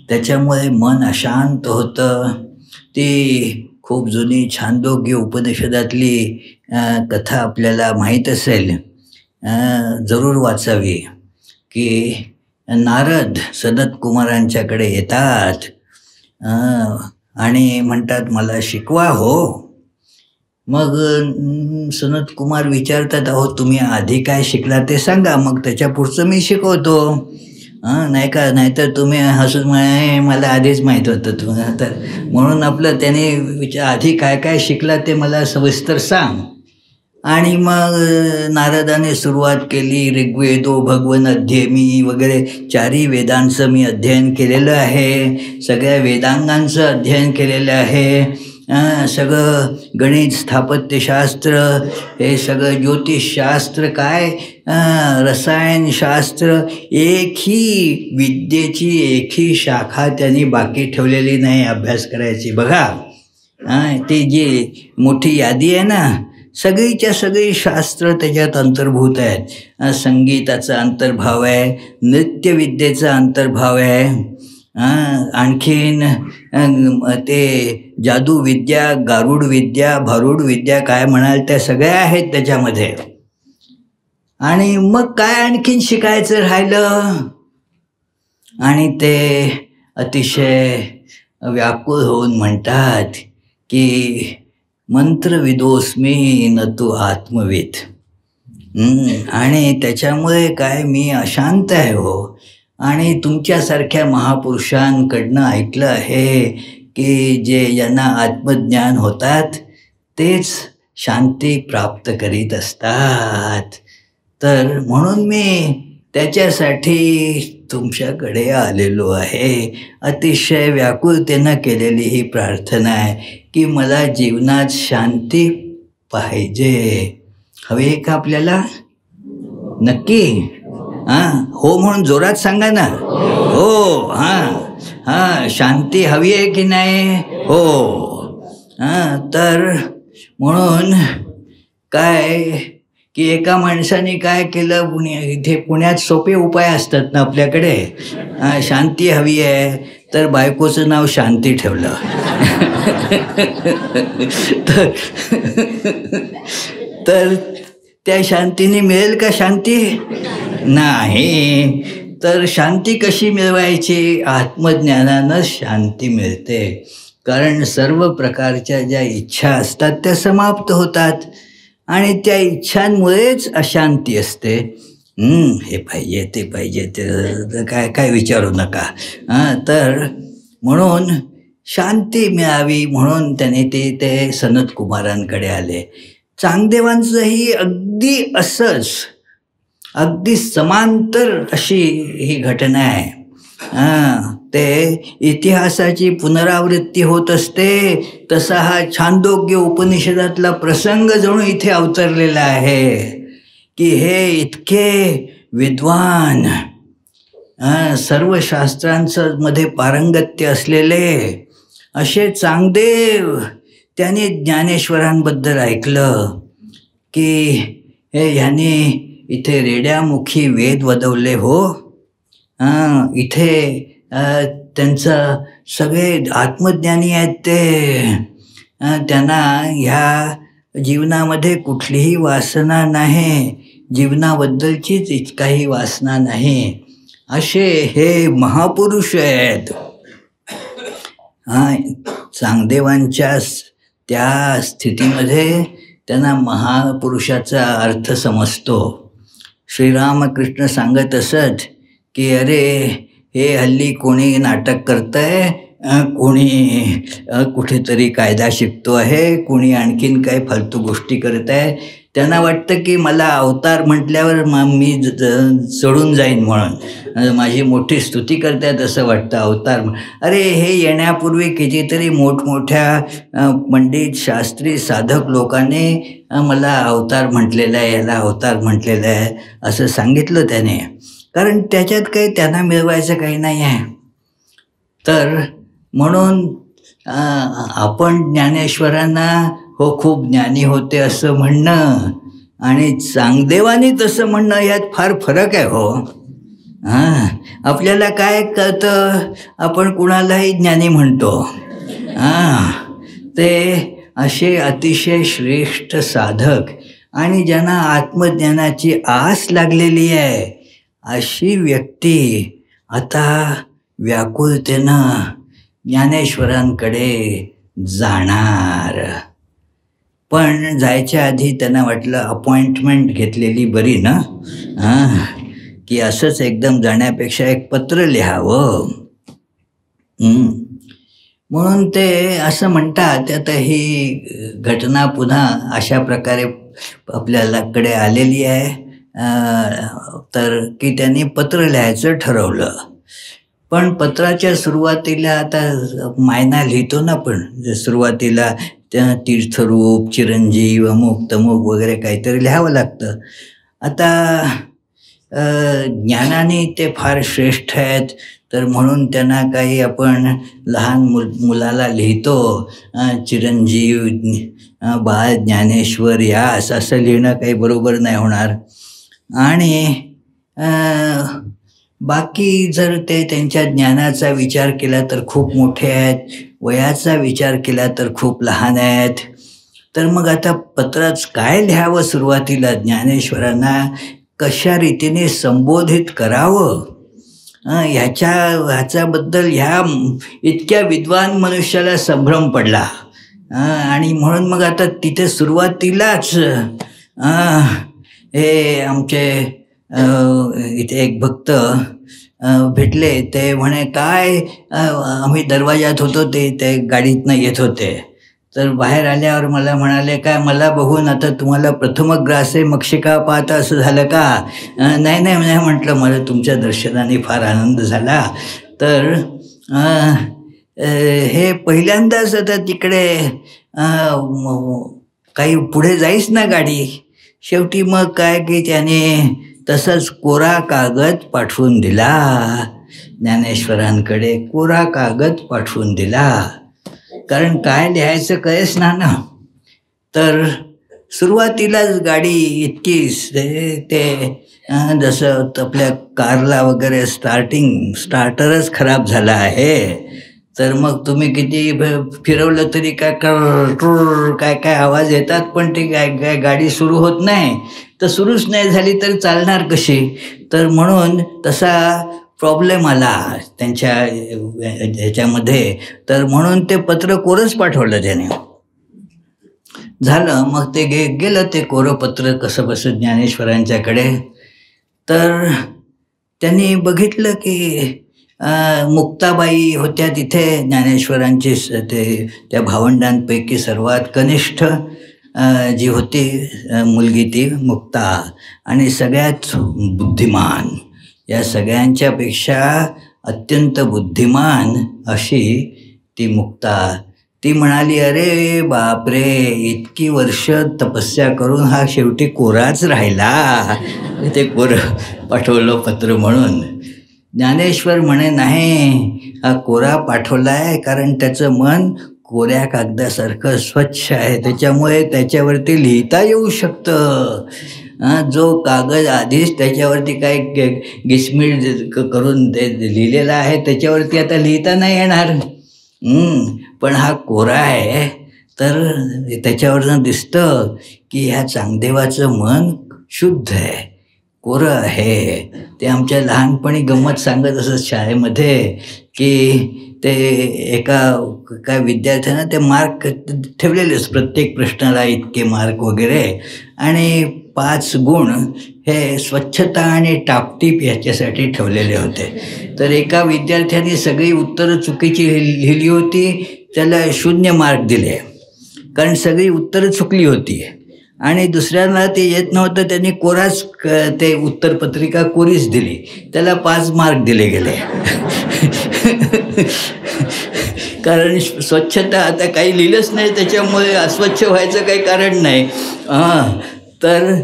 त्याच्यामुळे मन अशांत होतं. ती खूप जुनी छांदोग्य उपनिषदातली कथा आपल्याला माहीत असेल, जरूर वाचावी, की नारद सनत कुमारांच्याकडे येतात आणि म्हणतात मला शिकवा हो. मग सनत कुमार विचारतात, अहो तुम्ही आधी काय शिकला ते सांगा, मग त्याच्या पुढचं मी शिकवतो. नाही का, नाहीतर तुम्ही हसून मला आधीच माहीत होतं तुम्हाला. तर म्हणून आपलं त्याने आधी काय काय शिकला ते मला सविस्तर सांग. आणि मग नारदाने सुरुवात केली. ऋग्वेदो भगवन अध्ययमी वगैरे 4 वेदांचं मी अध्ययन केलेलं आहे, सगळ्या वेदांगांचं अध्ययन केलेलं आहे. सगळं गणित, स्थापत्यशास्त्र, हे सगळं ज्योतिषशास्त्र, काय रसायनशास्त्र, एकही विद्येची एकही शाखा त्यांनी बाकी ठेवलेली नाही अभ्यास करायची. बघा ती जी मोठी यादी आहे ना, सगळीच्या सगळी शास्त्र त्याच्यात अंतर्भूत आहेत. संगीताचा अंतर्भाव आहे, नृत्यविद्येचा अंतर्भाव आहे, आणखीन ते जादूविद्या, गारुड विद्या, भारूड विद्या, काय म्हणाल त्या सगळ्या आहेत त्याच्यामध्ये. आणि मग काय आणखीन शिकायचं राहिलं. आणि ते अतिशय व्याकुळ होऊन म्हणतात की मंत्रविदोस्मी न तू आत्मविद. आणि त्याच्यामुळे काय मी अशांत आहे हो. आणि तुमच्यासारख्या महापुरुषांकडनं ऐकलं आहे की ज्यांना आत्मज्ञान होतात तेच शांती प्राप्त करीत असतात. तर म्हणून मी त्याच्यासाठी तुमच्याकडे आलेलो आहे. अतिशय व्याकुळतेनं केलेली ही प्रार्थना आहे की मला जीवनात शांती पाहिजे. हवी आहे का आपल्याला? नक्की हो म्हणून जोरात सांगा ना. हो शांती हवी आहे की नाही? हो. तर म्हणून काय की एका माणसाने काय केलं, इथे पुण्यात सोपे उपाय असतात ना आपल्याकडे. शांती हवी आहे तर बायकोचं नाव शांती ठेवलं. तर त्या शांतीने मिळेल का शांती? नाही. तर शांती कशी मिळवायची? आत्मज्ञानानं शांती मिळते. कारण सर्व प्रकारच्या ज्या इच्छा असतात त्या समाप्त होतात आणि त्या इच्छांमुळेच अशांती असते. हे पाहिजे, ते पाहिजे, ते काय काय विचारू नका. तर म्हणून शांती मिळावी म्हणून त्याने ते सनत कुमारांकडे आले. चांगदेवांचंही अगदी असंच, अगदी समांतर अशी ही घटना आहे. ते इतिहासाची पुनरावृत्ती होत असते तसा हा छांदोग्य उपनिषदातला प्रसंग जणू इथे अवतरलेला आहे की हे इतके विद्वान, सर्व शास्त्रांचं मध्ये पारंगत्य असलेले असे चांगदेव, त्याने ज्ञानेश्वरांबद्दल ऐकलं की ह्याने इथे रेड्यामुखी वेद वदवले हो. इथे त्यांचं सगळे आत्मज्ञानी आहेत ते. त्यांना ह्या जीवनामध्ये कुठलीही वासना नाही, जीवनाबद्दलचीच काही वासना नाही, असे हे महापुरुष आहेत. चांगदेवांच्या त्या स्थितीमध्ये त्यांना महापुरुषाचा अर्थ समजतो. श्रीरामकृष्ण सांगत असत की अरे हे हल्ली कोणी नाटक करतंय, कोणी कुठेतरी कायदा शिकतो आहे, कोणी आणखीन काही फालतू गोष्टी करत आहे. त्यांना वाटतं की मला अवतार म्हटल्यावर मी चढून जाईन म्हणून माझी मोठी स्तुती करतात असं वाटतं अवतार. अरे हे येण्यापूर्वी कितीतरी मोठमोठ्या पंडित, शास्त्री, साधक लोकांनी मला अवतार म्हटलेला आहे, याला अवतार म्हटलेलं आहे असं सांगितलं त्याने. कारण त्याच्यात काही त्यांना मिळवायचं काही नाही आहे. तर म्हणून आपण ज्ञानेश्वरांना हो खूप ज्ञानी होते असं म्हणणं आणि चांगदेवानी तसं म्हणणं यात फार फरक आहे हो. आपल्याला काय कळतं, आपण कुणालाही ज्ञानी म्हणतो. ते असे अतिशय श्रेष्ठ साधक आणि ज्यांना आत्मज्ञानाची आस लागलेली आहे अशी व्यक्ती आता व्याकुळतेनं ज्ञानेश्वरांकडे जाणार. पण जायच्या आधी त्यांना वाटलं अपॉइंटमेंट घेतलेली बरी ना, की असंच एकदम जाण्यापेक्षा एक पत्र लिहावं. म्हणून ते असं म्हणतात. आता ही घटना पुन्हा अशा प्रकारे आपल्याकडे आलेली आहे. तर की त्यांनी पत्र लिहायचं ठरवलं. पण पत्राच्या सुरुवातीला आता मायना लिहितो ना, पण सुरुवातीला त्या तीर्थरूप, चिरंजीव, अमुक तमुक वगैरे काहीतरी लिहावं लागतं. आता ज्ञानाने ते फार श्रेष्ठ आहेत, तर म्हणून त्यांना काही आपण लहान मुलाला लिहितो चिरंजीव बाळ ज्ञानेश्वर यास, असं लिहिणं काही बरोबर नाही होणार. आणि बाकी जर ते त्यांच्या ज्ञानाचा विचार केला तर खूप मोठे आहेत, वयाचा विचार केला तर खूप लहान आहेत. तर मग आता पत्रात काय लिहावं, सुरुवातीला ज्ञानेश्वरांना कशा रीतीने संबोधित करावं, ह्याच्याबद्दल ह्या इतक्या विद्वान मनुष्याला संभ्रम पडला. आणि म्हणून मग आता तिथे सुरुवातीलाच हे आमचे इथे एक भक्त भेटले. ते म्हणे काय, आम्ही दरवाजात होतो, ते गाडीतनं येत होते, तर बाहेर आल्यावर मला म्हणाले, काय मला बघून आता तुम्हाला प्रथमग्रासे मक्षिका पाहता असं झालं का? नाही नाही नाही म्हटलं, मला तुमच्या दर्शनाने फार आनंद झाला. तर हे पहिल्यांदाच आता तिकडे काही पुढे जाईच ना गाडी. शेवटी मग काय की त्याने तसंच कोरा कागद पाठवून दिला ज्ञानेश्वरांकडे, कोरा कागद पाठवून दिला. कारण काय लिहायचं कळेच ना. तर सुरुवातीलाच गाडी इतकी ते जसं आपल्या कारला वगैरे स्टार्टरच खराब झाला आहे, तर मग तुम्ही किती फिरवलं तरी काय काय आवाज येतात, पण ते काय गाडी सुरू होत नाही. तर सुरूच नाही झाली तर चालणार कशी? तर म्हणून तसा प्रॉब्लेम आला त्यांच्या ह्याच्यामध्ये. तर म्हणून ते पत्र कोरंच पाठवलं त्याने. झालं मग ते गेलं ते कोरं पत्र कसं बसं ज्ञानेश्वरांच्याकडे. तर त्यांनी बघितलं की मुक्ताबाई होत्या तिथे, ज्ञानेश्वरांची त्या भावंडांपैकी सर्वात कनिष्ठ जी होती मुलगी ती मुक्ता, आणि सगळ्यात बुद्धिमान, या सगळ्यांच्यापेक्षा अत्यंत बुद्धिमान अशी ती मुक्ता. ती म्हणाली, अरे बापरे, इतकी वर्ष तपस्या करून हा शेवटी कोराच राहिला. ते कोरं पाठवलं पत्र म्हणून. ज्ञानेश्वर म्हणे, नाही, हा कोरा पाठवला आहे कारण त्याचं मन कोऱ्या कागदासारखं स्वच्छ आहे, त्याच्यामुळे त्याच्यावरती लिहिता येऊ शकतं. जो कागद आधीच त्याच्यावरती काय गिसमीड करून ते लिहिलेला आहे, त्याच्यावरती आता लिहिता नाही येणार. पण हा कोरा आहे, तर त्याच्यावरनं दिसतं की ह्या चांगदेवाचं मन शुद्ध आहे, कोरं आहे. ते आमच्या लहानपणी गंमत सांगत असत शाळेमध्ये की ते काय विद्यार्थ्यांना ते मार्क ठेवलेलेच, प्रत्येक प्रश्नाला इतके मार्क वगैरे, आणि 5 गुण हे स्वच्छता आणि टापटीप याच्यासाठी ठेवलेले होते. तर एका विद्यार्थ्याने सगळी उत्तरं चुकीची लिहिली होती, त्याला 0 मार्क दिले, कारण सगळी उत्तरं चुकली होती. आणि दुसऱ्यांना ते येत नव्हतं, त्यांनी कोराच ते उत्तरपत्रिका कोरीच दिली, त्याला 5 मार्क दिले गेले. कारण स्वच्छता आता काही लिहिलंच नाही, त्याच्यामुळे अस्वच्छ व्हायचं काही कारण नाही. तर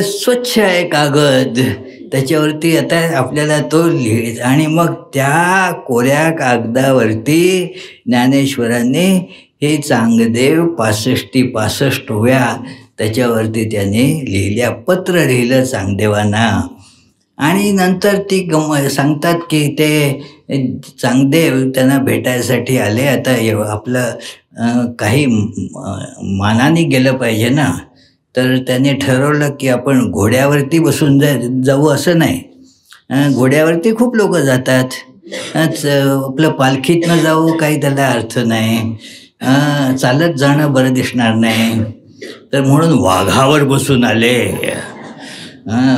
स्वच्छ आहे कागद, त्याच्यावरती आता आपल्याला तो लिहायचा. आणि मग त्या कोऱ्या कागदावरती ज्ञानेश्वरांनी हे चांगदेव 65 त्याच्यावरती त्याने लिहिल्या, पत्र लिहिलं चांगदेवांना. आणि नंतर ती सांगतात की ते चांगदेव त्यांना भेटायसाठी आले. आता आपलं काही मानाने गेलं पाहिजे ना, तर त्याने ठरवलं की आपण घोड्यावरती बसून जाऊ, असं नाही. घोड्यावरती खूप लोक जातात, आपलं पालखीतनं जाऊ काही त्याला अर्थ नाही, चालत जाणं बरं दिसणार नाही. तर म्हणून वाघावर बसून आले.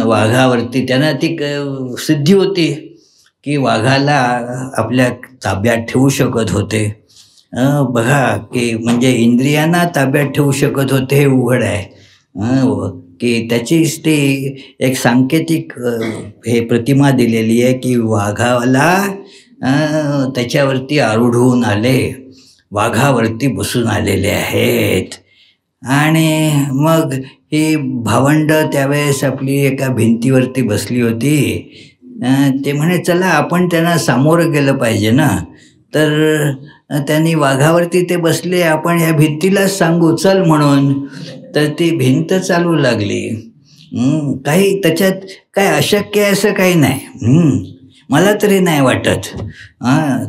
वाघावरती त्यांना ती सिद्धी होती की वाघाला आपल्या ताब्यात ठेवू शकत होते. बघा की म्हणजे इंद्रियांना ताब्यात ठेवू शकत होते, हे उघड आहे. की त्याचीच ती एक सांकेतिक हे प्रतिमा दिलेली आहे की वाघाला त्याच्यावरती आरूढ होऊन आले, वाघावरती बसून आलेले आहेत. आणि मग ही भावंड त्यावेळेस आपली एका भिंतीवरती बसली होती. ते म्हणे चला आपण त्यांना सामोरं गेलं पाहिजे ना. तर त्यांनी वाघावरती ते बसले, आपण ह्या भिंतीलाच सांगू चल म्हणून. तर ती भिंत चालू लागली. काही त्याच्यात काय अशक्य आहे असं काही नाही, मला तरी नाही वाटत.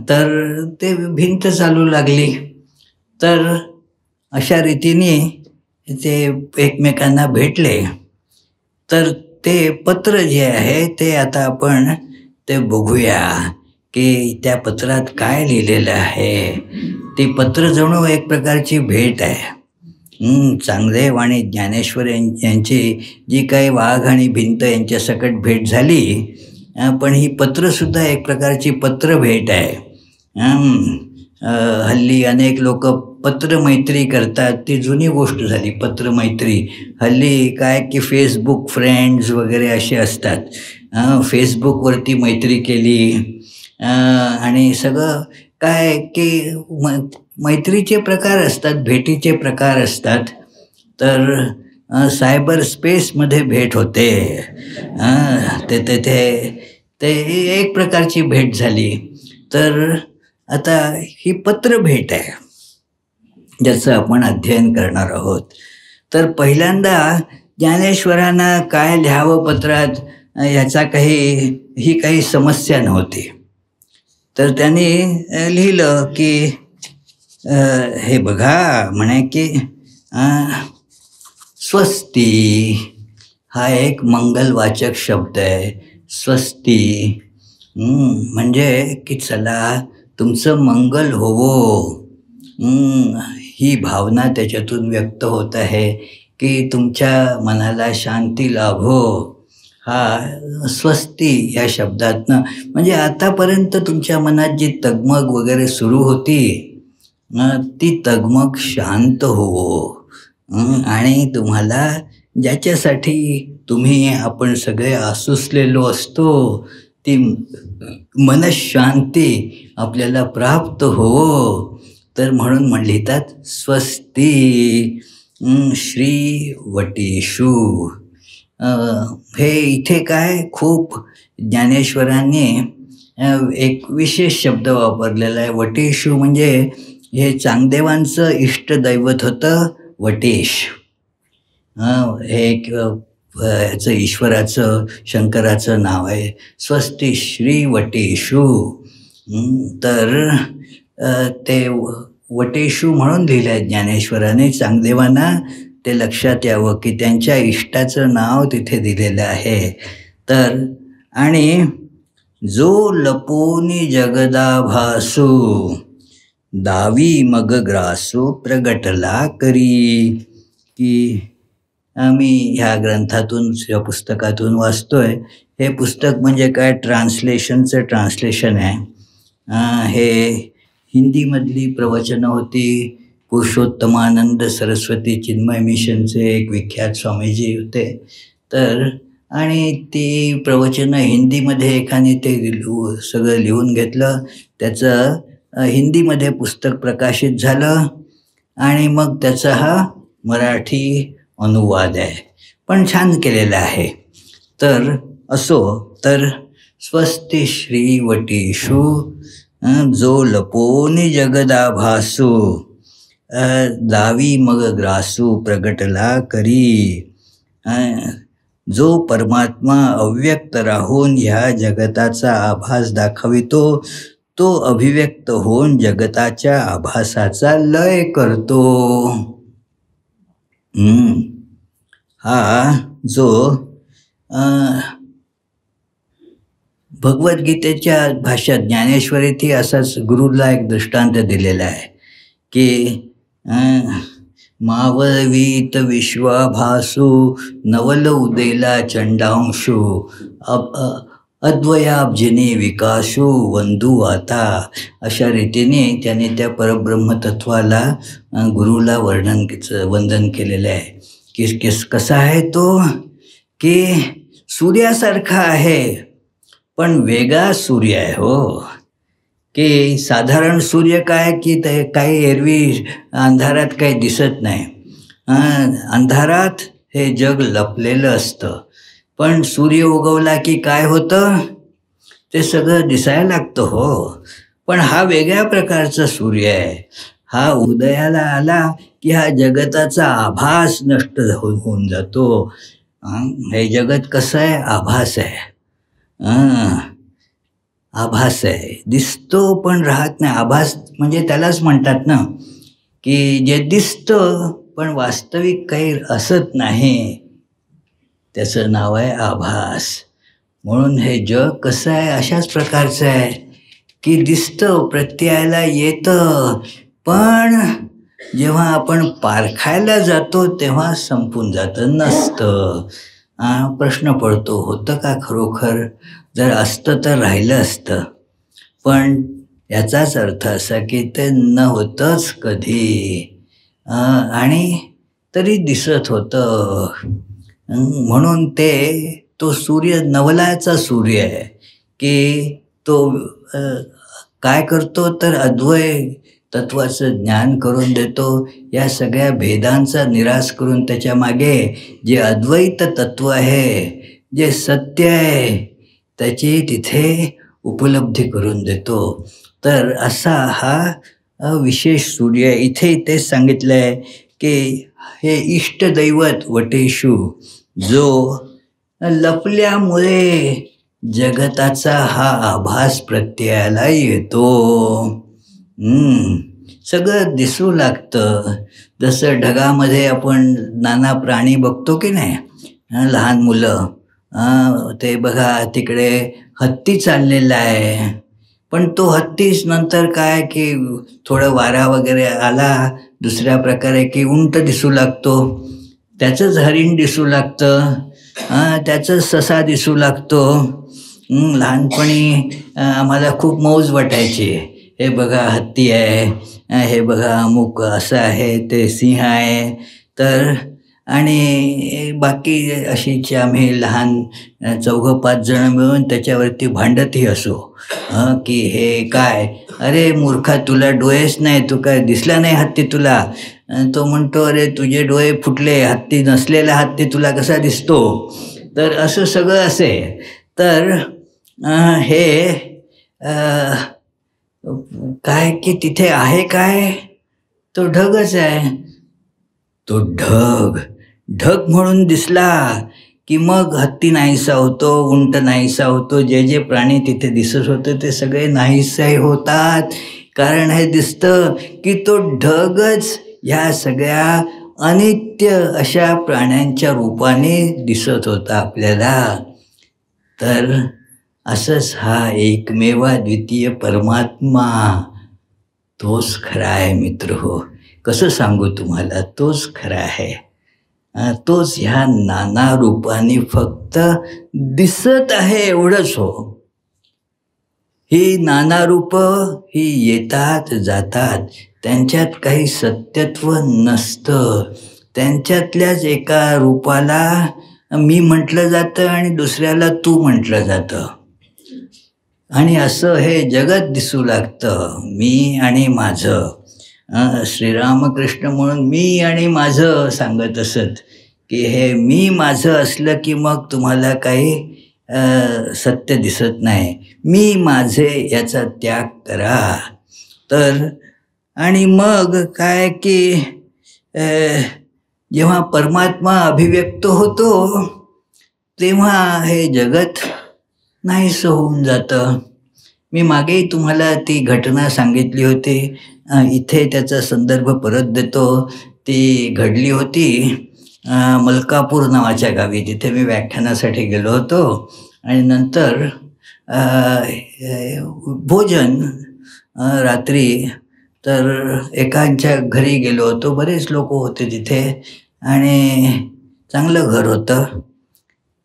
तर ते भिंत चालू लागली. तर अशा रीतीने ते एकमेकांना भेटले. तर ते पत्र जे आहे ते आता आपण ते बघूया की त्या पत्रात काय लिहिलेलं आहे. ती पत्र जणू एक प्रकारची भेट आहे. चांगदेव आणि ज्ञानेश्वर यांची जी काही वाघ आणि भिंत यांच्या सकट भेट झाली, पण ही पत्रसुद्धा एक प्रकारची पत्रभेट आहे. हल्ली अनेक लोक पत्रमैत्री करतात, ती जुनी गोष्ट झाली पत्रमैत्री. हल्ली काय की फेसबुक फ्रेंड्स वगैरे असे असतात. फेसबुकवरती मैत्री केली आणि सगळं काय की मैत्रीचे प्रकार असतात, भेटीचे प्रकार असतात. तर सायबर स्पेसमध्ये भेट होते. ते एक प्रकारची भेट झाली. तर आता ही पत्रभेट आहे ज्याचं आपण अध्ययन करणार आहोत. तर पहिल्यांदा ज्ञानेश्वरांना काय लिहावं पत्रात ह्याचा ही काही समस्या नव्हती. तर त्यांनी लिहिलं की हे बघा म्हणे की स्वस्ती हा एक मंगलवाचक शब्द आहे. स्वस्ती म्हणजे की चला तुमचं मंगल होवो, ही भावना त्याच्यातून व्यक्त होत आहे की तुमच्या मनाला शांती लाभो. हा स्वस्ती या शब्दातनं म्हणजे आतापर्यंत तुमच्या मनात जी तगमग वगैरे सुरू होती ती तगमग शांत होवो. आणि तुम्हाला ज्याच्यासाठी आपण सगळे आसुसलेलो असतो ती मनशांती आपल्याला प्राप्त हो. तर म्हणून लिहितात स्वस्ती श्री वटेषु. हे इथे काय खूप ज्ञानेश्वरांनी एक विशेष शब्द वापरलेला आहे. वटेषु म्हणजे हे चांगदेवांचं इष्टदैवत होतं वटेश. हे एक ह्याचं ईश्वराचं शंकराचं नाव आहे. स्वस्ती श्री वटेषु. तर ते वटेषु म्हणून लिहिलं आहे ज्ञानेश्वराने. चांगदेवांना ते लक्षात यावं की त्यांच्या इष्टाचं नाव तिथे दिलेलं आहे. तर आणि जो लपोनी जगदाभासू दावी मग ग्रासो प्रगटला करी. की मी ह्या ग्रंथातून या पुस्तकातून वाचतोय. हे पुस्तक म्हणजे काय ट्रान्सलेशनचं ट्रान्सलेशन आहे. हे हिंदीमधली प्रवचनं होती. पुरुषोत्तमानंद सरस्वती चिन्मय मिशनचे एक विख्यात स्वामीजी होते. तर आणि ती प्रवचनं हिंदीमध्ये एकाने ते सगळं लिहून घेतलं. त्याचं हिंदीमध्ये पुस्तक प्रकाशित झालं आणि मग त्याचा हा मराठी अनुवाद आहे, पण छान केलेला आहे. तर असो, तर स्वस्ती श्री वटेषु जो लपोनी जगदाभासू दावी मग ग्रासू प्रगटला करी. जो परमात्मा अव्यक्त राहून ह्या जगताचा आभास दाखवितो तो अभिव्यक्त होऊन जगताच्या आभासाचा लय करतो. हा जो भगवद्गीतेच्या भाषेत ज्ञानेश्वरीतही असाच गुरुला एक दृष्टांत दिलेला आहे की माववीत विश्वाभासू नवल उदेला चंडांशू अद्वयाब्जिनी विकासू वंदू आता. अशा रीतीने त्याने त्या परब्रह्मतत्वाला गुरुला वंदन केलेलं आहे कसा आहे तो, की सूर्यासारखा आहे पण वेगळा सूर्य आहे हो. की साधारण सूर्य काय की ते काही एरवी अंधारात काही दिसत नाही. अंधारात हे जग लपलेलं असतं, पण सूर्य उगवला की काय होतं, ते सगळं दिसायला लागतं हो. पण हा वेगळ्या प्रकारचा सूर्य आहे. हा उदयाला आला की हा जगताचा आभास नष्ट होऊन जातो. हे जगत कसं आहे, आभास आहे. आभास आहे, दिसतो पण राहत नाही. आभास म्हणजे त्यालाच म्हणतात ना की जे दिसतं पण वास्तविक काही असत नाही, त्याचं नाव आहे आभास. म्हणून हे जग कसं आहे, अशाच प्रकारचं आहे की दिसतं, प्रत्ययाला येतं, पण जेव्हा आपण पारखायला जातो तेव्हा संपून जातं, नसतं. प्रश्न पडतो, होतं का खरोखर? जर असतं तर राहिलं असतं, पण याचाच अर्थ असा की ते न होतंच कधी, आणि तरी दिसत होतं. म्हणून तो सूर्य नवलाचा सूर्य आहे की तो काय करतो तर अद्वय तत्वाचं ज्ञान करून देतो. या सगळ्या भेदांचा निराश करून त्याच्या मागे जे अद्वैत तत्व आहे, जे सत्य आहे, त्याची तिथे उपलब्धी करून देतो. तर असा हा विशेष सूर्य. इथे तेच सांगितलं आहे की हे इष्टदैवत वटेषु, जो लपल्यामुळे जगताचा हा आभास प्रत्ययाला येतो. सगळं दिसू लागतं. जसं ढगामध्ये आपण नाना प्राणी बघतो की नाही, लहान मुलं, ते बघा तिकडे हत्ती चाललेला आहे, पण तो हत्तीच नंतर काय की थोडं वारा वगैरे आला दुसऱ्या प्रकारे की उंट दिसू लागतो, त्याचंच हरिण दिसू लागतं, त्याचंच ससा दिसू लागतो. लहानपणी आम्हाला खूप मौज वाटायची, हे बघा हत्ती आहे, हे बघा अमुक असं आहे, ते सिंह आहे. तर आणि बाकी अशीच आम्ही लहान 4-5 जण मिळून त्याच्यावरती भांडतही असो की हे काय, अरे मूर्खा तुला डोळेच नाही, तू काय दिसला नाही हत्ती तुला? तो म्हणतो, अरे तुझे डोळे फुटले, हत्ती नसलेला हत्ती तुला कसा दिसतो? तर असं सगळं असे. तर हे काय की तिथे आहे काय, तो ढगच आहे. तो ढग म्हणून दिसला की मग हत्ती नाहीसा होतो, उंट नाहीसा होतो, जे जे प्राणी तिथे दिसत होते ते सगळे नाहीसे होतात. कारण हे दिसतं की तो ढगच ह्या सगळ्या अनित्य अशा प्राण्यांच्या रूपाने दिसत होता आपल्याला. तर असंच हा एकमेवा द्वितीय परमात्मा, तोच खरा आहे मित्र हो. कसं सांगू तुम्हाला, तोच खरा आहे. तोच ह्या नाना रूपाने फक्त दिसत आहे, एवढंच हो. ही नाना रूप ही येतात जातात, त्यांच्यात काही सत्यत्व नसतं. त्यांच्यातल्याच एका रूपाला मी म्हटलं जातं आणि दुसऱ्याला तू म्हटलं जातं, आणि असं हे जगत दिसू लागतं, मी आणि माझं. श्रीरामकृष्ण म्हणून मी आणि माझं सांगत असत की हे मी माझं असलं की मग तुम्हाला काही सत्य दिसत नाही. मी माझे याचा त्याग करा. तर आणि मग काय की जेव्हा परमात्मा अभिव्यक्त होतो तेव्हा हे जगत नाहीसं होऊन जातं. मी मागेही तुम्हाला ती घटना सांगितली होती, इथे त्याचा संदर्भ परत देतो. ती घडली होती मलकापूर नावाच्या गावी, जिथे मी व्याख्यानासाठी गेलो होतो. आणि नंतर भोजन रात्री, तर एकांच्या घरी गेलो होतो. बरेच लोक होते तिथे आणि चांगलं घर होतं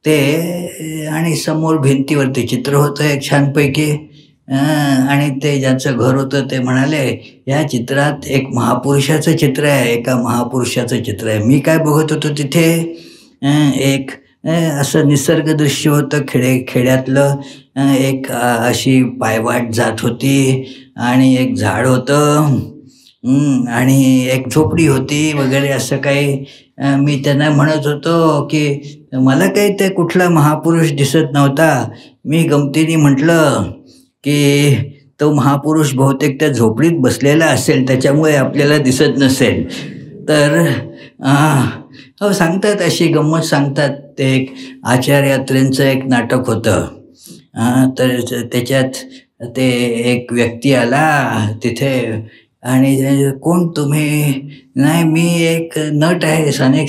ते, आणि समोर भिंतीवरती चित्र होतं एक छानपैकी. आणि ते ज्यांचं घर होतं ते म्हणाले, "या चित्रात एक महापुरुषाचं चित्र आहे, एका महापुरुषाचं चित्र आहे." मी काय बघत होतो तिथे, एक असं निसर्गदृश्य होतं खेड्यातलं. एक अशी पायवाट जात होती आणि एक झाड होतं, आणि एक झोपडी होती वगैरे असं काही. मी त्यांना म्हणत होतो की मला काही ते कुठला महापुरुष दिसत नव्हता. मी गमतीने म्हटलं की तो महापुरुष बहुतेक त्या झोपडीत बसलेला असेल, त्याच्यामुळे आपल्याला दिसत नसेल. तर हो, सांगतात अशी गंमत सांगतात. ते एक आचार्य अत्रेंचं एक नाटक होतं. तर त्याच्यात ते एक व्यक्ती आला तिथे आणि कोण तुम्ही? नाही, मी एक नट आहे, अनेक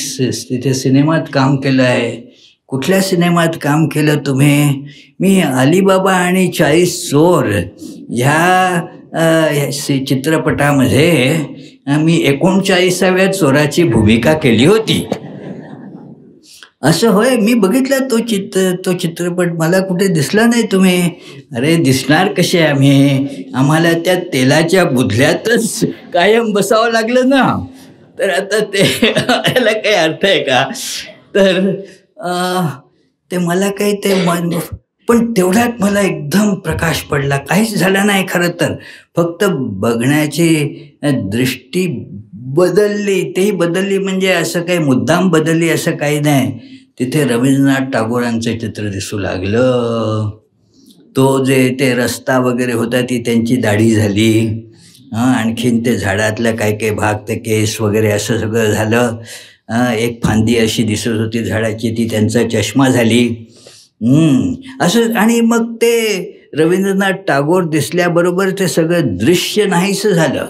तिथे सिनेमात काम केलं आहे. कुठल्या सिनेमात काम केलं तुम्ही? मी अलीबाबा आणि 40 चोर ह्या चित्रपटामध्ये मी 39व्या चोराची भूमिका केली होती. असं होय, मी बघितला तो चित्रपट, मला कुठे दिसला नाही तुम्ही. अरे दिसणार कसे आम्ही, आम्हाला त्या तेलाच्या बुधल्यातच कायम बसावं लागलं ना. तर आता ते याला काही अर्थ आहे का? तर ते मला काही ते पण तेवढ्यात मला एकदम प्रकाश पडला. काहीच झालं नाही खरं तर, फक्त बघण्याची दृष्टी बदलली. तेही बदलली म्हणजे असं काही मुद्दाम बदलली असं काही नाही. तिथे रवींद्रनाथ टागोरांचं चित्र दिसू लागलं. तो जे ते रस्ता वगैरे होता ती त्यांची दाढी झाली. आणखीन ते झाडातलं काही काही भाग, ते केस वगैरे असं सगळं झालं. एक फांदी अशी दिसत होती झाडाची, ती त्यांचा चष्मा झाली. असं. आणि मग ते रवींद्रनाथ टागोर दिसल्याबरोबर ते सगळं दृश्य नाहीसं झालं.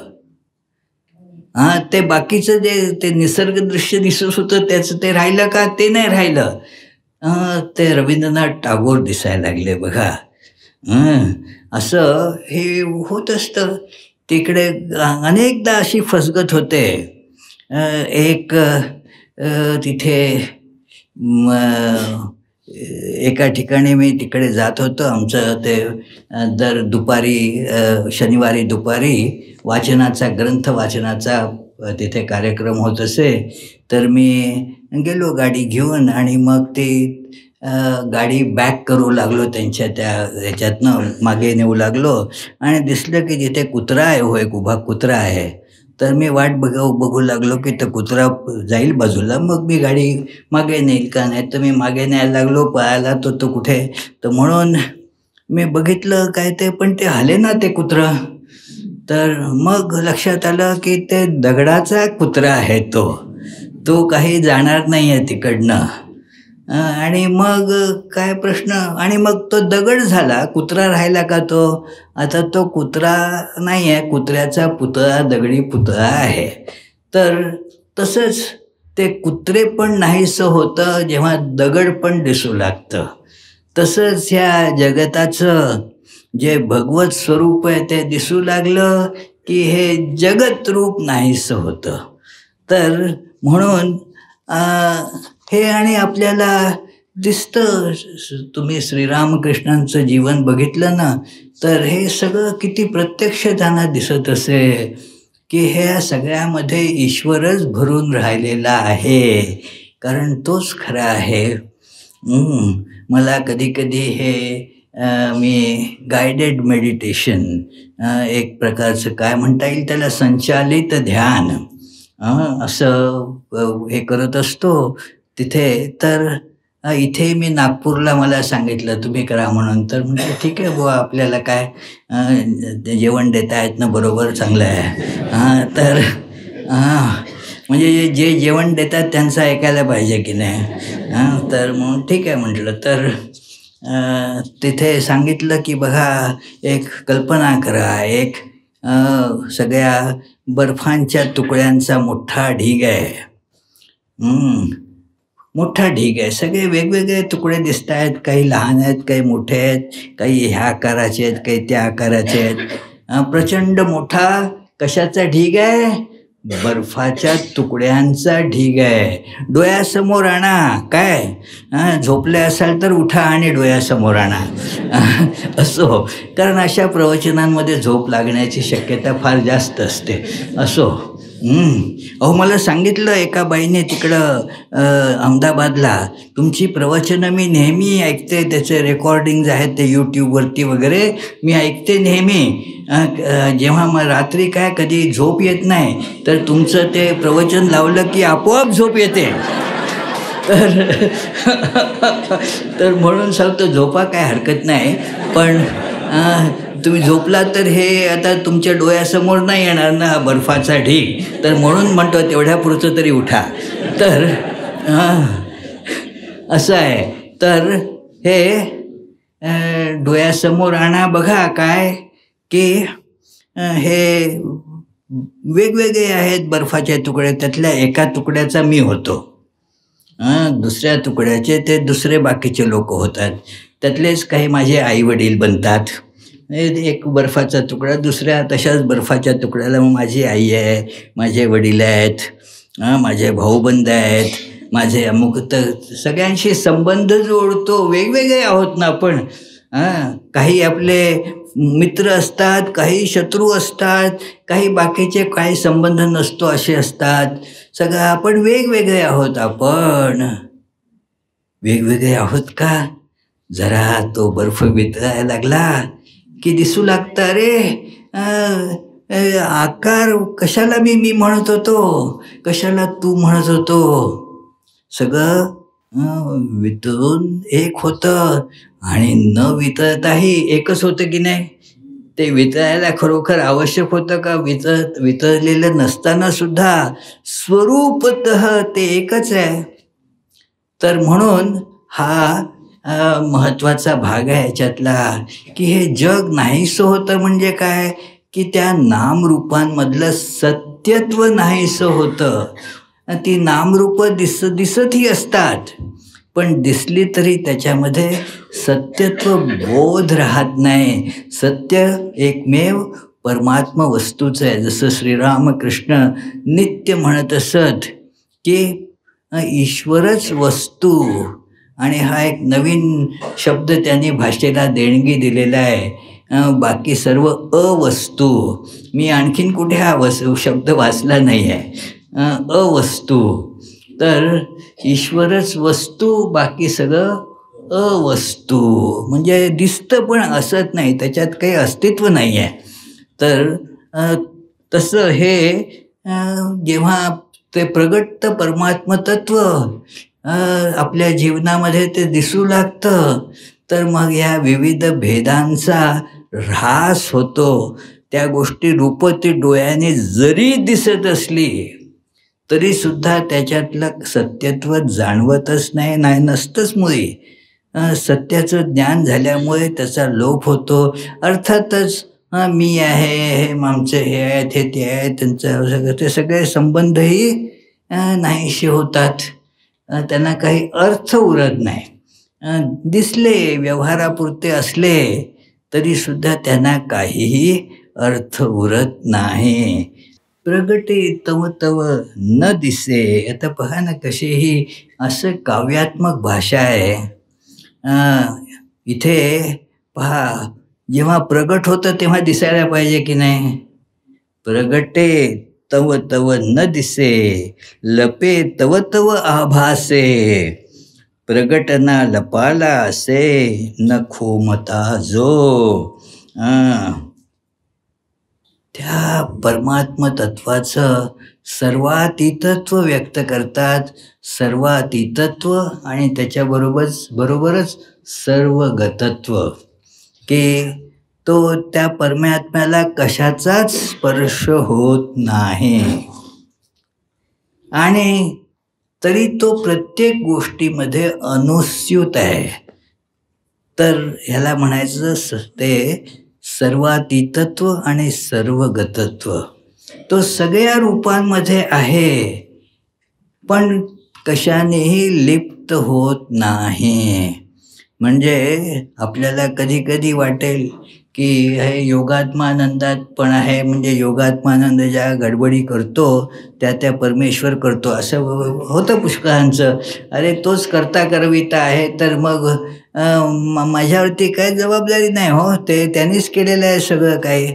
ते बाकीचं जे ते निसर्ग दृश्य दिसत होतं त्याचं ते राहिलं का? ते नाही राहिलं. ते रवींद्रनाथ टागोर दिसायला लागले बघा. असं हे होत असतं तिकडे. अनेकदा अशी फसगत होते. एक तिथे एका ठिकाणी मी तिकडे जात होतो. आमचं ते दर दुपारी शनिवारी दुपारी ग्रंथ वाचनाचा तिथे कार्यक्रम होत असे. तर मी गेलो गाडी घेऊन आणि मग ती गाडी बॅक करू लागलो, त्यांच्या त्या ह्याच्यातनं मागे नेऊ लागलो आणि दिसलं की जिथे कुत्रा आहे, हो एक उभा कुत्रा आहे. तर मी वाट बघू लागलो की तो कुत्रा जाईल बाजूला, मग मी गाडी मागे नेईल का. नाही तर मी मागे न्यायला लागलो, पळायला तो कुठे. तर म्हणून मी बघितलं काय ते, पण ते आले ना ते कुत्रं. तर मग लक्षात आलं की ते दगडाचा कुत्रा आहे, तो काही जाणार नाही आहे तिकडनं. आणि मग काय प्रश्न, आणि मग तो दगड झाला, कुत्रा राहिला का तो? आता तो कुत्रा नाही आहे, कुत्र्याचा पुतळा, दगडी पुतळा आहे. तर तसंच ते कुत्रे पण नाहीसं होतं जेव्हा दगड पण दिसू लागतं. तसंच ह्या जगताचं जे भगवत स्वरूप आहे ते दिसू लागलं की हे जगत रूप नाहीसं होतं. तर म्हणून हे आणि आपल्याला दिसतं. तुम्ही श्रीरामकृष्णांचं जीवन बघितलं ना, तर हे सगळं किती प्रत्यक्ष त्यांना दिसत असे की ह्या सगळ्यामध्ये ईश्वरच भरून राहिलेला आहे, कारण तोच खरा आहे. मला कधीकधी हे मी गायडेड मेडिटेशन, एक प्रकारचं काय म्हणता येईल त्याला, संचालित ध्यान असं हे करत असतो तिथे. तर इथे मी नागपूरला मला सांगितलं तुम्ही करा म्हणून. तर म्हणजे ठीक आहे बुवा, आपल्याला काय जेवण देता येत ना, बरोबर, चांगलं आहे. तर म्हणजे जे जेवण देतात त्यांचं ऐकायला पाहिजे की नाही. तर मग ठीक आहे म्हटलं. तर तिथे सांगितलं की बघा, एक कल्पना करा, एक सगळ्या बर्फांच्या तुकड्यांचा मोठा ढीग आहे. मोठा ढीग आहे, सगळे वेगवेगळे तुकडे दिसत आहेत. काही लहान आहेत, काही मोठे आहेत, काही ह्या आकाराचे आहेत, काही त्या आकाराचे आहेत. प्रचंड मोठा कशाचा ढीग आहे? बर्फाच्या तुकड्यांचा ढीग आहे. डोळ्यासमोर आणा. काय झोपले असाल तर उठा आणि डोळ्यासमोर आणा. असो, कारण अशा प्रवचनांमध्ये झोप लागण्याची शक्यता फार जास्त असते. असो. अहो, मला सांगितलं एका बाईने तिकडं अहमदाबादला, तुमची प्रवचनं मी नेहमी ऐकते, त्याचे रेकॉर्डिंग्ज आहेत ते यूट्यूबवरती वगैरे मी ऐकते नेहमी. जेव्हा मग रात्री काय कधी झोप येत नाही तर तुमचं ते प्रवचन लावलं की आपोआप झोप येते. तर म्हणून सांगतो, झोपा काय हरकत नाही, पण तुम्ही झोपला तर हे आता तुमच्या डोळ्यासमोर नाही येणार ना बर्फाचा ढीग, तर म्हणून म्हणतो तेवढ्यापुरतं तरी उठा. तर असं आहे. तर हे डोळ्यासमोर आणा. बघा काय की हे वेगवेगळे आहेत बर्फाचे तुकडे. त्यातल्या एका तुकड्याचा मी होतो, दुसऱ्या तुकड्याचे ते दुसरे बाकीचे लोक होतात. त्यातलेच काही माझे आईवडील बनतात. एक बर्फाचा तुकडा, दुसऱ्या तशाच बर्फाच्या तुकड्याला मग माझी आई आहे, माझे वडील आहेत, माझे भाऊबंद आहेत, माझे अमुक. तर सगळ्यांशी संबंध जोडतो. वेगवेगळे आहोत ना आपण. काही आपले मित्र असतात, काही शत्रू असतात, काही बाकीचे काही संबंध नसतो असे असतात. सगळं आपण वेगवेगळे आहोत. आपण वेगवेगळे आहोत का? जरा तो बर्फ वितळायला लागला की दिसू लागतं, अरे आकार कशाला मी म्हणत होतो, कशाला तू म्हणत होतो. सगळं वितळून एक होतं आणि न वितळताही एकच होतं की नाही. ते वितळायला खरोखर आवश्यक होतं का? वितळलेलं नसताना सुद्धा स्वरूपतः ते एकच आहे. तर म्हणून हा महत्त्वाचा भाग आहे याच्यातला, की हे जग नाहीसं होतं म्हणजे काय, की त्या नामरूपांमधलं सत्यत्व नाहीसं होतं. ती नामरूपं दिसतही असतात, पण दिसली तरी त्याच्यामध्ये सत्यत्व बोध राहत नाही. सत्य एकमेव परमात्मा वस्तूचं आहे. जसं श्रीरामकृष्ण नित्य म्हणत असत की ईश्वरच वस्तू. आणि हा एक नवीन शब्द त्यांनी भाषेला देणगी दिलेला आहे, बाकी सर्व अवस्तू. मी आणखीन कुठे हा शब्द वाचला नाही आहे, अवस्तू. तर ईश्वरच वस्तू, बाकी सगळं अवस्तू. म्हणजे दिसतं पण असत नाही, त्याच्यात काही अस्तित्व नाही आहे. तर तसं हे जेव्हा ते प्रगट परमात्म तत्व आपल्या जीवनामध्ये ते दिसू लागतं, तर मग या विविध भेदांचा ऱ्हास होतो. त्या गोष्टी रूपती डोळ्याने जरी दिसत असली तरीसुद्धा त्याच्यातलं सत्यत्व जाणवतच नाही, नसतंच मुळी. सत्याचं ज्ञान झाल्यामुळे त्याचा लोप होतो. अर्थातच मी आहे, हे आमचं हे आहेत, हे ते आहे, त्यांचं ते सगळे संबंधही नाहीसे होतात. त्यांना काही अर्थ उरत नाही. दिसले, व्यवहारापुरते असले तरीसुद्धा त्यांना काहीही अर्थ उरत नाही. प्रगटे तव तव न दिसे. आता पहा ना कशीही असं काव्यात्मक भाषा आहे. इथे पहा, जेव्हा प्रगट होतं तेव्हा दिसायला पाहिजे की नाही. प्रगटे तव तव न दिसे, लपे तव तव आभासे. प्रगट ना लपाला असे, न खोमता जो. त्या परमात्म तत्वाचं सर्वातीतत्व व्यक्त करतात. सर्वातीतत्व आणि त्याच्याबरोबरच सर्वगतत्व, की तो त्या परमात्म्याला कशाचाच स्पर्श होत नाही आणि तरी तो प्रत्येक गोष्टीमध्ये अनुस्यूत आहे. तर ह्याला म्हणायचं ते सर्वातीतत्व आणि सर्वगतत्व. तो सगळ्या रूपांमध्ये आहे, पण कशानेही लिप्त होत नाही. म्हणजे आपल्याला कधी कधी वाटेल की हे योगात्मानंदात पण आहे, म्हणजे योगात्मानंद ज्या गडबडी करतो त्या परमेश्वर करतो असं होतं पुष्कळांचं. अरे तोच करता करविता आहे, तर मग माझ्यावरती काही जबाबदारी नाही हो, ते त्यांनीच केलेलं आहे सगळं काही.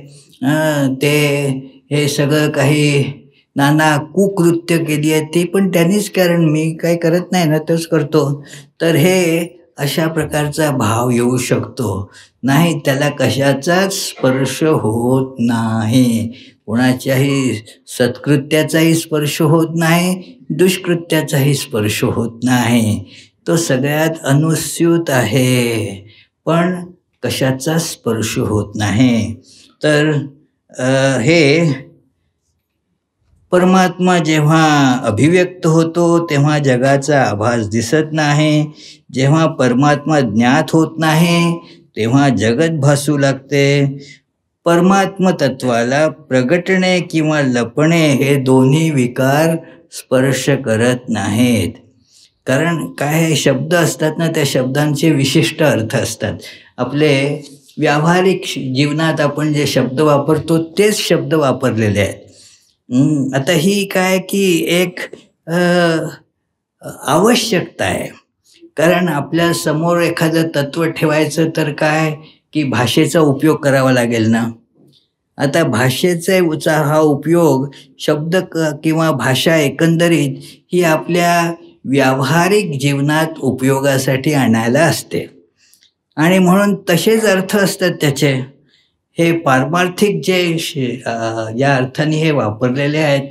ते हे सगळं काही नाना कुकृत्य केली आहेत ती पण त्यांनीच, कारण मी काही करत नाही ना, तोच करतो. तर हे अशा प्रकारचा भाव येऊ शकतो. नाही, त्याला कशाचाच स्पर्श होत नाही, कोणाच्याही सत्कृत्याचाही स्पर्श होत नाही, दुष्कृत्याचाही स्पर्श होत नाही. तो सगळ्यात अनुस्यूत आहे, पण कशाचा स्पर्श होत नाही. तर हे परमात्मा जेव्हा अभिव्यक्त होतो तेव्हा जगाचा आभास दिसत नाही. जेव्हा परमात्मा ज्ञात होत नाही तेव्हा जगत भासू लागते. परमात्म तत्वाला प्रगटणे किंवा लपणे हे दोन्ही विकार स्पर्श करत नाहीत. कारण काय शब्द असतात ना, त्या शब्दांचे विशिष्ट अर्थ असतात. आपले व्यावहारिक जीवनात आपण जे शब्द वापरतो तेच शब्द वापरलेले आहेत. आता ही काय की एक आवश्यकता आहे. कारण आपल्या समोर एखादं तत्त्व ठेवायचं तर काय की भाषेचा उपयोग करावा लागेल ना. आता भाषेचा हा उपयोग शब्द किंवा भाषा एकंदरीत ही आपल्या व्यावहारिक जीवनात उपयोगासाठी आणायला असते आणि म्हणून तसेच अर्थ असतात त्याचे. हे पारमार्थिक जे या अर्थाने हे वापरलेले आहेत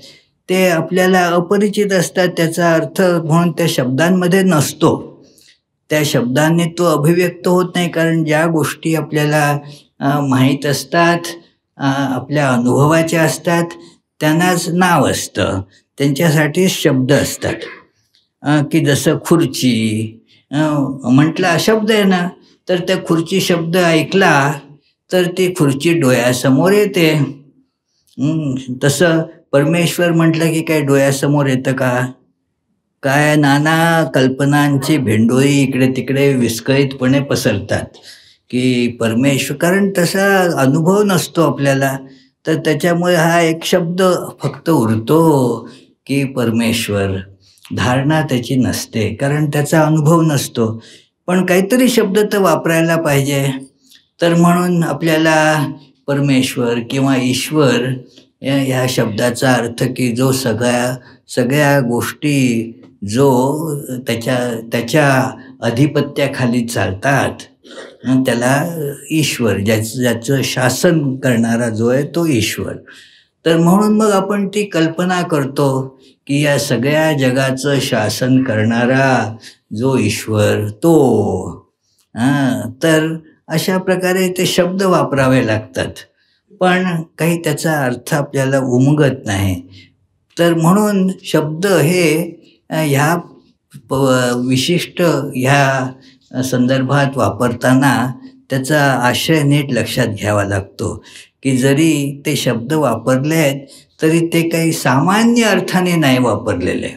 ते आपल्याला अपरिचित असतात. त्याचा अर्थ म्हणून त्या शब्दांमध्ये नसतो, त्या शब्दांनी तो अभिव्यक्त होत नाही. कारण ज्या गोष्टी आपल्याला माहीत असतात, आपल्या अनुभवाच्या असतात, त्यांनाच नाव असतं, त्यांच्यासाठी शब्द असतात. की जसं खुर्ची म्हटला शब्द आहे ना, तर त्या खुर्ची शब्द ऐकला तर ती खुर्ची डोळ्यासमोर येते. तसं परमेश्वर म्हटलं की काय डोळ्यासमोर येतं का? काय नाना कल्पनांची भेंडोळी इकडे तिकडे विस्कळीतपणे पसरतात की परमेश्वर, कारण तसा अनुभव नसतो आपल्याला. तर त्याच्यामुळे हा एक शब्द फक्त उरतो की परमेश्वर. धारणा त्याची नसते कारण त्याचा अनुभव नसतो. पण काहीतरी शब्द तर वापरायला पाहिजे. तर म्हणून आपल्याला परमेश्वर किंवा ईश्वर ह्या शब्दाचा अर्थ की जो सगळ्या गोष्टी जो त्याच्या अधिपत्याखाली चालतात त्याला ईश्वर, ज्याचं शासन करणारा जो आहे तो ईश्वर. तर म्हणून मग आपण ती कल्पना करतो की या सगळ्या जगाचं शासन करणारा जो ईश्वर तो. तर अशा प्रकारे ते शब्द वापरावे लागतात, पण काही त्याचा अर्थ आपल्याला उमगत नाही. तर म्हणून शब्द हे ह्या विशिष्ट ह्या संदर्भात वापरताना त्याचा आशय नीट लक्षात घ्यावा लागतो की जरी ते शब्द वापरले आहेत तरी ते काही सामान्य अर्थाने नाही वापरलेले.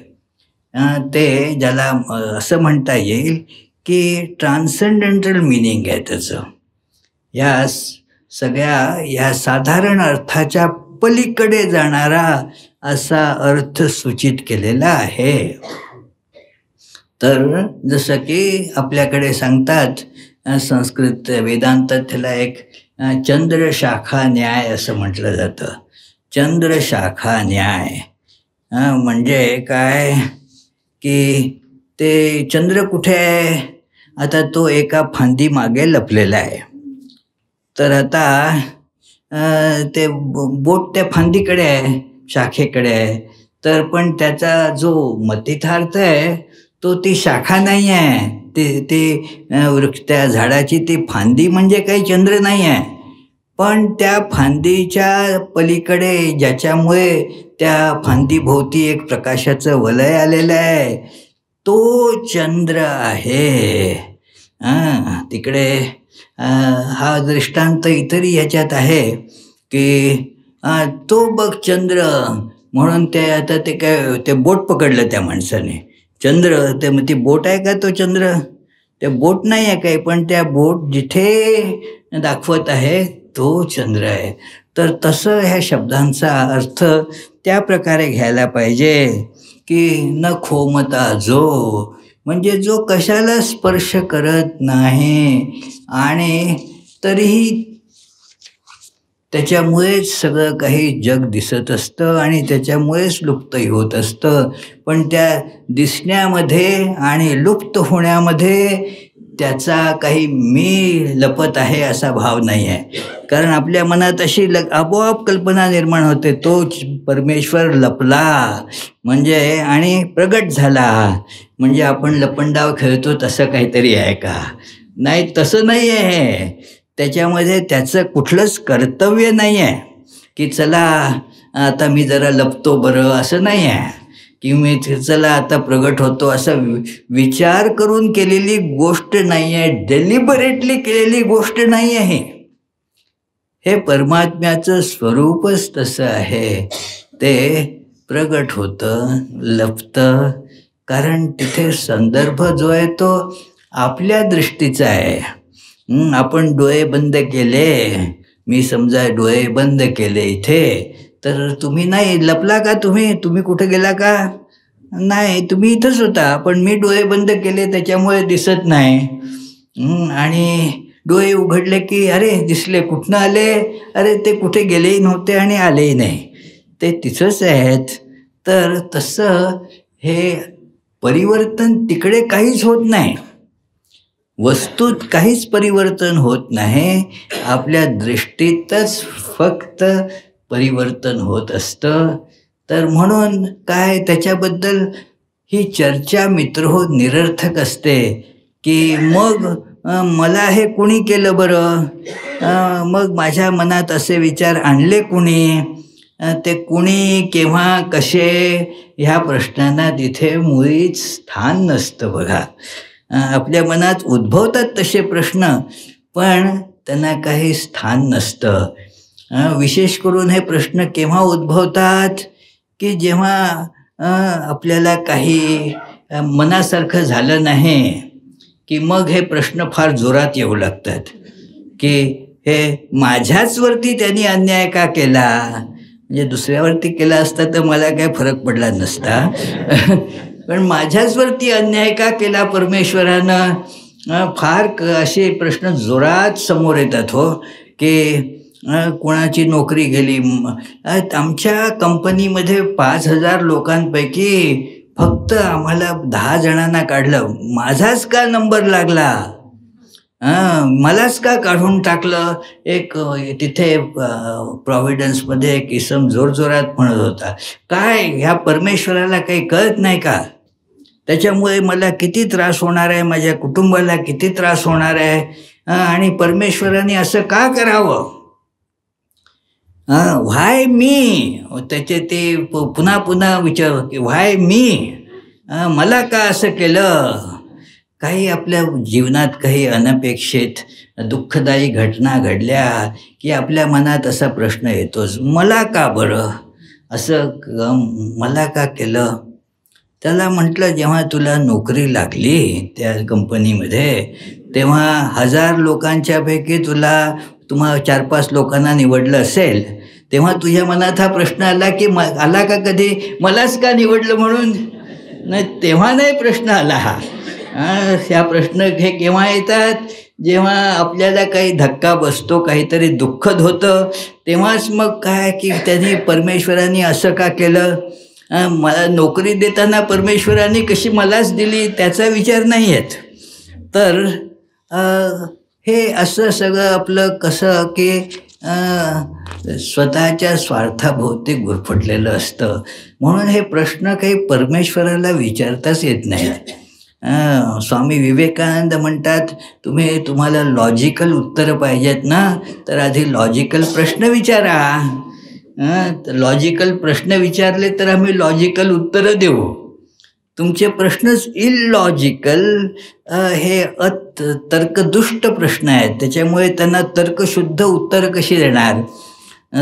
ते ज्याला असं म्हणता येईल की ट्रान्सेंडेंटल मिनिंग आहे त्याचं. या सगळ्या ह्या साधारण अर्थाच्या पलीकडे जाणारा असा अर्थ सूचित केलेला आहे. तर जसं की आपल्याकडे सांगतात संस्कृत वेदांतात त्याला एक चंद्रशाखा न्याय असं म्हटलं जातं. चंद्रशाखा न्याय म्हणजे काय की ते चंद्र कुठे आहे? आता तो एका फांदी मागे लपलेला आहे. तर आता ते बोट त्या फांदीकडे आहे, शाखेकडे आहे. तर पण त्याचा जो मतितार्थ आहे तो ती शाखा नाही आहे, ते वृक्ष, त्या झाडाची ती फांदी म्हणजे काही चंद्र नाही आहे. पण त्या फांदीच्या पलीकडे ज्याच्यामुळे त्या फांदीभोवती एक प्रकाशाचं वलय आलेलं आहे तो चंद्र आहे. तिकडे हा दृष्टांत इतरही ह्याच्यात आहे की तो बघ चंद्र म्हणून ते आता ते काय ते बोट पकडलं त्या माणसाने. चंद्र ते मग ती बोट आहे का तो चंद्र? ते बोट नाही आहे काही, पण त्या बोट जिथे दाखवत आहे तो चंद्र आहे. तर तसं ह्या शब्दांचा अर्थ त्या प्रकारे घ्यायला पाहिजे की न खोमता जो, म्हणजे जो कशाला स्पर्श करत नाही आणि तरीही त्याच्यामुळेच सगळं काही जग दिसत असतं आणि त्याच्यामुळेच लुप्तही होत असतं. पण त्या दिसण्यामध्ये आणि लुप्त होण्यामध्ये त्याचा काही मी लपत आहे असा भाव नाही आहे. कारण आपल्या मनात अशी आपोआप कल्पना निर्माण होते, तो परमेश्वर लपला म्हणजे आणि प्रगट झाला म्हणजे आपण लपंडाव खेळतो तसं काहीतरी आहे का? नाही, तसं नाही आहे. त्याच्यामध्ये त्याचं कुठलंच कर्तव्य नाही आहे की चला आता मी जरा लपतो बरं, असं नाही आहे की मी चला आता प्रगट होतो, असा विचार करून केलेली गोष्ट नाही आहे, डेलिबरेटली केलेली गोष्ट नाही आहे. हे परमात्म्याचं स्वरूपच तसं आहे. ते प्रगट होतं, लपतं, कारण तिथे संदर्भ जो आहे तो आपल्या दृष्टीचा आहे. आपण डोळे बंद केले, मी समजा डोळे बंद केले इथे, तर तुम्ही नाही लपला का? तुम्ही कुठे गेला का? नाही, तुम्ही इथंच होता, पण मी डोळे बंद केले त्याच्यामुळे दिसत नाही. आणि डोळे उघडले की अरे दिसले, कुठनं आले? अरे ते कुठे गेलेही नव्हते आणि आलेही नाही, ते तिथंच आहेत. तर तसं हे परिवर्तन तिकडे काहीच होत नाही, वस्तूत काहीच परिवर्तन होत नाही, आपल्या दृष्टीतच फक्त परिवर्तन होत असतं. तर म्हणून काय त्याच्याबद्दल ही चर्चा मित्रहो निरर्थक असते की मग मला हे कुणी केलं बरं, मग माझ्या मनात असे विचार आणले कुणी, ते कुणी केव्हा कसे ह्या प्रश्नांना तिथे मुळीच स्थान नसतं. बघा, आपल्या मनात उद्भवतात तसे प्रश्न, पण त्यांना काही स्थान नसतं. विशेष करून हे प्रश्न केव्हा उद्भवतात की जेव्हा आपल्याला काही मनासारखं झालं नाही की मग हे प्रश्न फार जोरात येऊ लागतात की हे माझ्याचवरती त्यांनी अन्याय का केला, म्हणजे दुसऱ्यावरती केला असता तर मला काय फरक पडला नसता पण माझ्याचवरती अन्याय का केला परमेश्वरानं, फार असे प्रश्न जोरात समोर येतात हो. की कोणाची नोकरी गेली, आमच्या कंपनीमध्ये 5,000 लोकांपैकी फक्त आम्हाला 10 जणांना काढलं, माझाच का नंबर लागला, मलाच का काढून टाकलं. एक तिथे प्रॉव्हिडन्समध्ये एक इसम जोरजोरात म्हणत होता, काय ह्या परमेश्वराला काही कळत नाही का, त्याच्यामुळे मला किती त्रास होणार आहे, माझ्या कुटुंबाला किती त्रास होणार आहे, आणि परमेश्वराने असं का करावं, व्हाय मी, त्याचे ते पुन्हा पुन्हा विचार की व्हाय मी, मला का असं केलं. काही आपल्या जीवनात काही अनपेक्षित दुःखदायी घटना घडल्या की आपल्या मनात असा प्रश्न येतोच, मला का बरं असं, मला का केलं. त्याला म्हटलं, जेव्हा तुला नोकरी लागली त्या कंपनीमध्ये तेव्हा 1000 लोकांच्यापैकी तुम्हा 4-5 लोकांना निवडलं असेल, तेव्हा तुझ्या मनात हा प्रश्न आला की आला का कधी, मलाच का निवडलं म्हणून. नाही, तेव्हा नाही प्रश्न आला हा. ह्या प्रश्न हे केव्हा येतात, जेव्हा आपल्याला काही धक्का बसतो, काहीतरी दुःखद होतं, तेव्हाच मग काय की त्यांनी परमेश्वराने असं का केलं, मला नोकरी देताना परमेश्वराने कशी मलाच दिली त्याचा विचार नाही आहेत. तर हे असं सगळं आपलं कसं की स्वतःच्या स्वार्थाभोवती गुरफटलेलं असतं. म्हणून हे प्रश्न काही परमेश्वराला विचारताच येत नाहीत. स्वामी विवेकानंद म्हणतात, तुम्हाला लॉजिकल उत्तरं पाहिजेत ना, तर आधी लॉजिकल प्रश्न विचारा. लॉजिकल प्रश्न विचारले तर आम्ही लॉजिकल उत्तरं देऊ. तुमचे प्रश्नच इलॉजिकल, हे तर्कदुष्ट प्रश्न आहेत, त्याच्यामुळे त्यांना तर्कशुद्ध उत्तरं कशी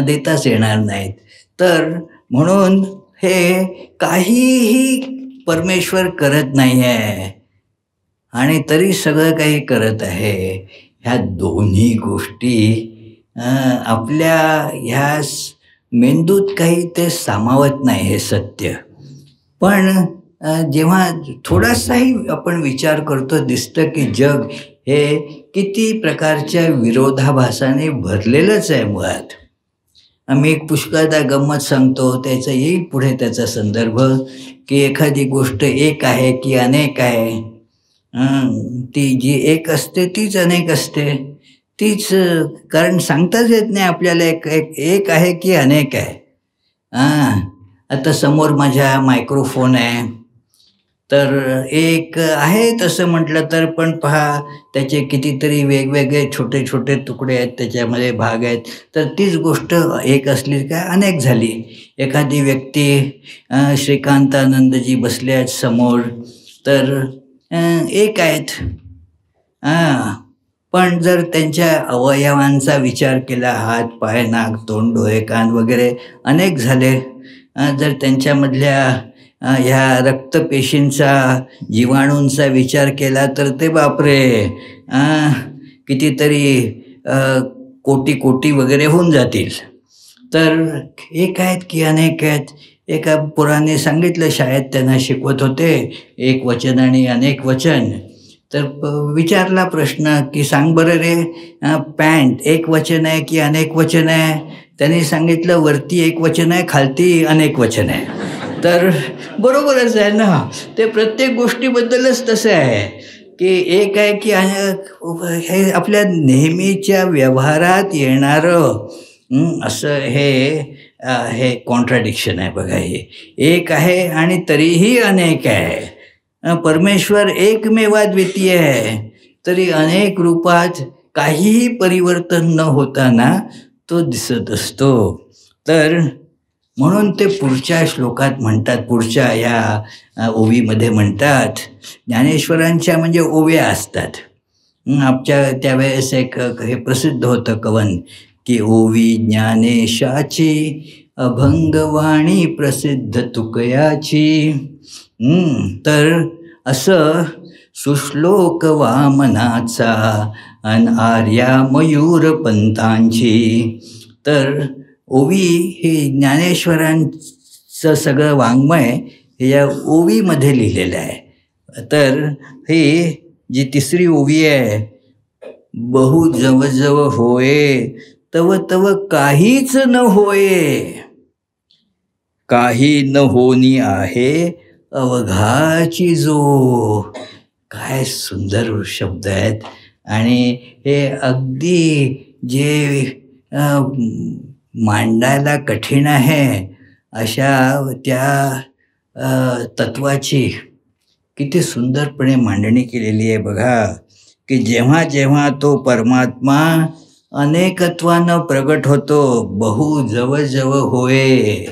देताच येणार नाहीत. तर म्हणून हे काहीही परमेश्वर करत नाही आहे आणि तरी सगळं काही करत आहे. ह्या दोन्ही गोष्टी आपल्या ह्या मेंदूत काही ते सामावत नाही हे सत्य. पण जेव्हा थोडासाही आपण विचार करतो दिसतं की जग हे किती प्रकारच्या विरोधाभासाने भरलेलंच आहे मुळात. आम्ही एक पुष्कळदा गंमत सांगतो, त्याचं येईल पुढे त्याचा संदर्भ, की एखादी गोष्ट एक आहे की अनेक आहे. ती जी एक असते तीच अनेक असते. तीच कारण सांगताच येत नाही आपल्याला एक एक एक आहे की अनेक आहे. आता समोर माझ्या मायक्रोफोन आहे, तर एक आहे तसं म्हटलं तर, पण पहा त्याचे कितीतरी वेगवेगळे छोटे छोटे तुकडे आहेत, त्याच्यामध्ये भाग आहेत. तर तीच गोष्ट एक असली काय अनेक झाली. एखादी व्यक्ती श्रीकांतानंदजी बसले आहेत समोर, तर एक आहेत. पण जर त्यांच्या अवयवांचा विचार केला, हात पाय नाक तोंड डोळे कान वगैरे अनेक झाले. जर त्यांच्यामधल्या ह्या रक्तपेशींचा जीवाणूंचा विचार केला तर ते बापरे, कितीतरी कोटी कोटी वगैरे होऊन जातील. तर एक आहेत की अनेक आहेत. एका पुराणे सांगितलं, शाळेत त्यांना शिकवत होते एक वचन आणि अनेक वचन. तर विचारला प्रश्न की सांग बरं रे, पॅन्ट एक वचन आहे की अनेक वचन आहे? त्यांनी सांगितलं वरती एक वचन आहे, खालती अनेक वचन आहे. तर बरोबरच आहे ना, ते प्रत्येक गोष्टीबद्दलच तसं आहे की एक आहे की हे आपल्या नेहमीच्या व्यवहारात येणारं असं हे कॉन्ट्राडिक्शन आहे बघा. हे एक आहे आणि तरीही अनेक आहे. परमेश्वर एकमेवाद्वितीय आहे, तरी अनेक रूपात काहीही परिवर्तन न होताना तो दिसत असतो. तर म्हणून ते पुढच्या श्लोकात म्हणतात, पुढच्या ह्या ओवीमध्ये म्हणतात, ज्ञानेश्वरांच्या म्हणजे ओव्या असतात. आमच्या त्यावेळेस एक हे प्रसिद्ध होतं कवन की ओवी ज्ञानेशाची अभंगवाणी प्रसिद्ध तुकयाची. तर असं सुश्लोक वामनाचा अन आर्या मयूरपंतांची. तर ओवी ही ज्ञानेश्वरांचं सगळं वाङ्मय हे या ओवीमध्ये लिहिलेलं आहे. तर ही जी तिसरी ओवी आहे, बहु जव जव होये तव तव काहीच न होये, काही न होनी आहे अवघाची जो. काय सुंदर शब्द आहेत. आणि हे अगदी जे मांडायला कठीण आहे अशा त्या तत्वाची किती सुंदरपणे मांडणी केलेली आहे बघा. की जेव्हा जेव्हा तो परमात्मा अनेकत्वानं प्रगट होतो, बहु जवळ होय,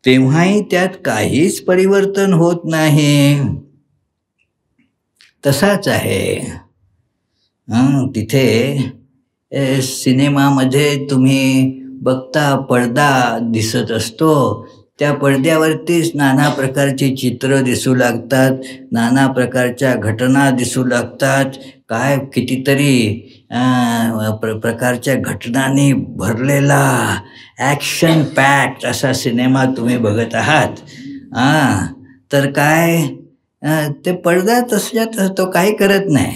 तेव्हाही त्यात काहीच परिवर्तन होत नाही. तसाच आहे. तिथे सिनेमामध्ये तुम्ही बघता पडदा दिसत असतो, त्या पडद्यावरतीच नाना प्रकारची चित्र दिसू लागतात, नाना प्रकारच्या घटना दिसू लागतात. काय कितीतरी प्रकारच्या घटनांनी भरलेला ॲक्शन पॅक्ड असा सिनेमा तुम्ही बघत आहात. तर काय ते पडदा तसल्यात तो काही करत नाही.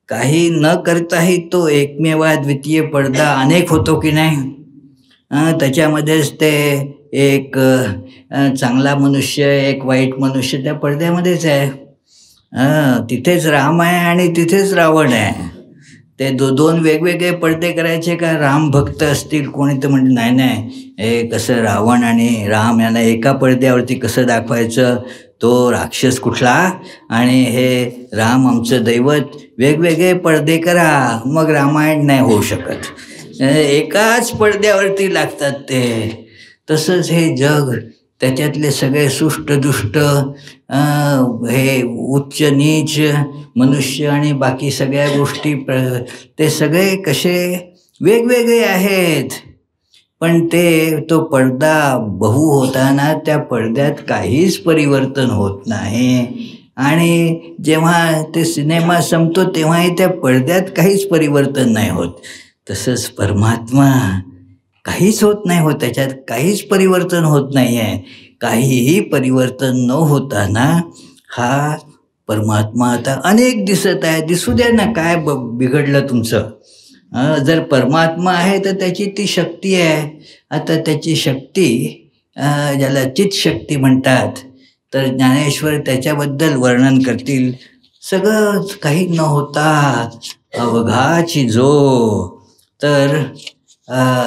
काही न करताही तो एकमेवाद्वितीय पडदा अनेक होतो की नाही. त्याच्यामध्येच ते एक चांगला मनुष्य एक वाईट मनुष्य त्या पडद्यामध्येच आहे. तिथेच राम आहे आणि तिथेच रावण आहे. ते दोन वेगवेगळे पडदे करायचे का? राम भक्त असतील कोणी तर म्हणजे नाही नाही, हे कसं रावण आणि राम यांना एका पडद्यावरती कसं दाखवायचं, तो राक्षस कुठला आणि हे राम आमचं दैवत, वेगवेगळे पडदे करा, मग रामायण नाही होऊ शकत. एकाच पडद्यावरती लागतात ते. तसंच हे जग, त्याच्यातले सगळे सुष्ट दुष्ट, हे उच्च नीच मनुष्य आणि बाकी सगळ्या गोष्टी, ते सगळे कसे वेगवेगळे आहेत. पण तो पडदा बहु होताना त्या पडद्यात काहीच परिवर्तन होत नाही. आणि जेव्हा ते सिनेमा संपतो तेव्हाही त्या पडद्यात काहीच परिवर्तन नाही होत. तसंच परमात्मा काहीच होत नाही हो, त्याच्यात काहीच परिवर्तन होत नाही आहे. काहीही परिवर्तन न होताना हा परमात्मा आता अनेक दिसत आहे. दिसू द्या ना, काय बिघडलं तुमचं? जर परमात्मा आहे तर त्याची ती शक्ती आहे. आता त्याची शक्ती ज्याला चितशक्ती म्हणतात, तर ज्ञानेश्वर त्याच्याबद्दल वर्णन करतील. सगळं काही न होता अवघाची जो. तर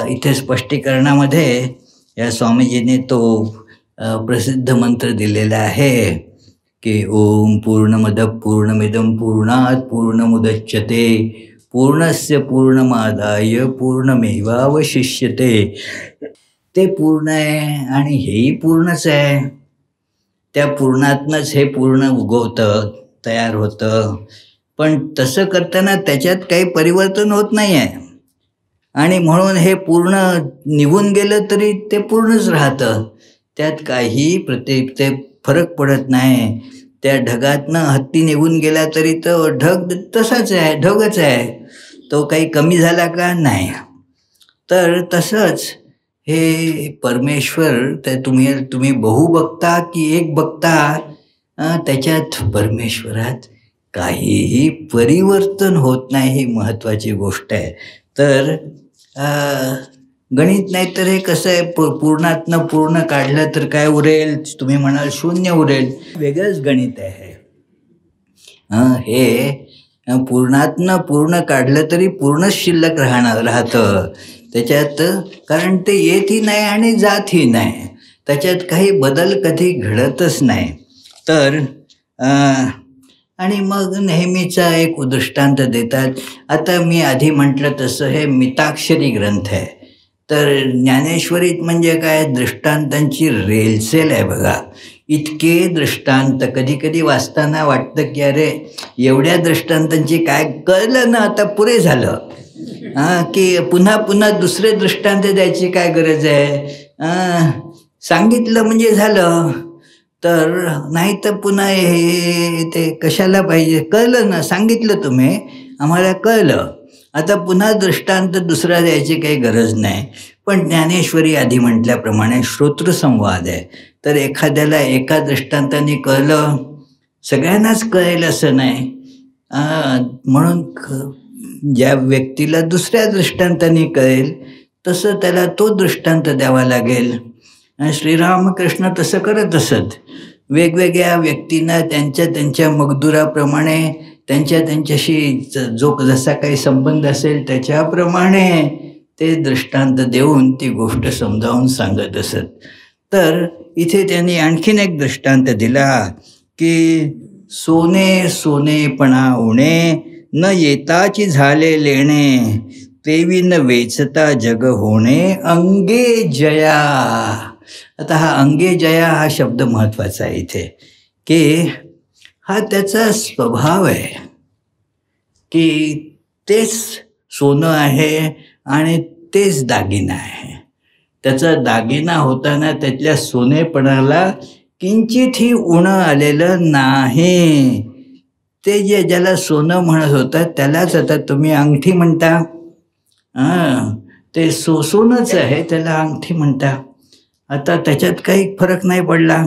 इथे स्पष्टीकरणामध्ये या स्वामीजीने तो प्रसिद्ध मंत्र दिलेला आहे की ओम पूर्णमद पूर्णमिदं पूर्णात् पूर्णमुदच्यते पूर्णस्य पूर्णमादाय पूर्णमेवावशिष्यते. ते पूर्ण आहे आणि हेही पूर्णच आहे. त्या पूर्णातनंच हे पूर्ण उगवतं, तयार होतं. पण तसं करताना त्याच्यात काही परिवर्तन होत नाही आहे आणि म्हणून हे पूर्ण निघून गेलं तरी ते पूर्णच राहतं. त्यात काही ते फरक पडत नाही. त्या ढगातनं हत्ती निघून गेला तरी तो ढग तसाच आहे, ढगच आहे. तो काही कमी झाला का? नाही. तर तसंच हे परमेश्वर, तर तुम्ही बहु बघता की एक बघता, त्याच्यात परमेश्वरात काहीही परिवर्तन होत नाही. ही महत्त्वाची गोष्ट आहे. तर गणित नाही तर हे कसं आहे, पूर्णातनं पूर्ण काढलं तर काय उरेल? तुम्ही म्हणाल शून्य उरेल. वेगळंच गणित आहे हे. पूर्णातनं पूर्ण काढलं तरी पूर्णच शिल्लक राहतं त्याच्यात, कारण ते येतही नाही आणि जातही नाही. त्याच्यात काही बदल कधी घडतच नाही. तर आणि मग नेहमीचा एक दृष्टांत देतात. आता मी आधी म्हटलं तसं हे मिताक्षरी ग्रंथ आहे. तर ज्ञानेश्वरीत म्हणजे काय, दृष्टांतांची रेलसेल आहे बघा. इतके दृष्टांत, कधी कधी वाचताना वाटतं की अरे एवढ्या दृष्टांतांची काय, कळलं ना आता, पुरे झालं. की पुन्हा पुन्हा दुसरे दृष्टांत द्यायची काय गरज आहे? सांगितलं म्हणजे झालं. तर नाही तर पुन्हा हे ते कशाला पाहिजे? कळलं ना, सांगितलं तुम्ही, आम्हाला कळलं. आता पुन्हा दृष्टांत दुसरा द्यायची काही गरज नाही. पण ज्ञानेश्वरी आधी म्हटल्याप्रमाणे श्रोत्रसंवाद आहे. तर एखाद्याला एका दृष्टांताने कळलं, सगळ्यांनाच कळेल असं नाही. म्हणून ज्या व्यक्तीला दुसऱ्या दृष्टांताने कळेल तसं त्याला तो दृष्टांत द्यावा लागेल. श्रीरामकृष्ण तसं करत असत. वेगवेगळ्या व्यक्तींना त्यांच्या मगदुराप्रमाणे त्यांच्याशी जो जसा काही संबंध असेल त्याच्याप्रमाणे ते दृष्टांत देऊन ती गोष्ट समजावून सांगत असत. तर इथे त्यांनी आणखीन एक दृष्टांत दिला की सोने सोनेपणा उणे न येताची झाले लेणे तेवी न वेचता जग होणे अंगे जया. आता हा अंगे जया हा शब्द महत्त्वाचा आहे इथे, की हा त्याचा स्वभाव आहे की तेच सोनं आहे आणि तेच दागिना आहे. त्याचा दागिना होताना त्यातल्या सोनेपणाला किंचितही उणं आलेलं नाही. ते ज्याला सोनं म्हणत होतं त्यालाच आता तुम्ही अंगठी म्हणता. ते सोनंच आहे, त्याला अंगठी म्हणता. आता त्याच्यात काही फरक नाही पडला,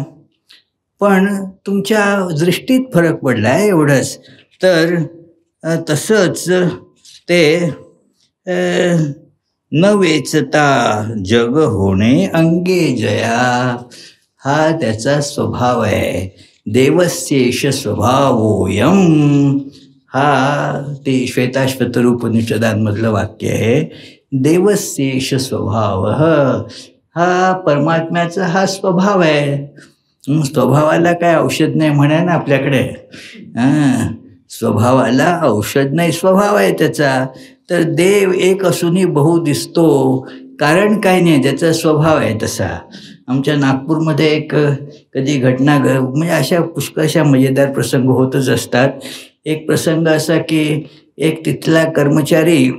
पण तुमच्या दृष्टीत फरक पडला आहे एवढंच. तर तसंच ते न वेचता जग होणे अंगे जया हा त्याचा स्वभाव आहे. देवस्येष स्वभावोऽयं हा ते श्वेताश्वतरूपनिषदांमधलं वाक्य आहे. देवस्येष स्वभाव हा परमात्म्याचा हा स्वभाव आहे. स्वभावाला काय औषध नाही म्हणा ना आपल्याकडे. स्वभावाला औषध नाही, स्वभाव आहे त्याचा. तर देव एक असूनही बहु दिसतो, कारण काय नाही, त्याचा स्वभाव आहे तसा. आमच्या नागपूरमध्ये एक कधी घटना म्हणजे अशा पुष्कळशा मजेदार प्रसंग होतच असतात. एक प्रसंग असा की एक तिथला कर्मचारी,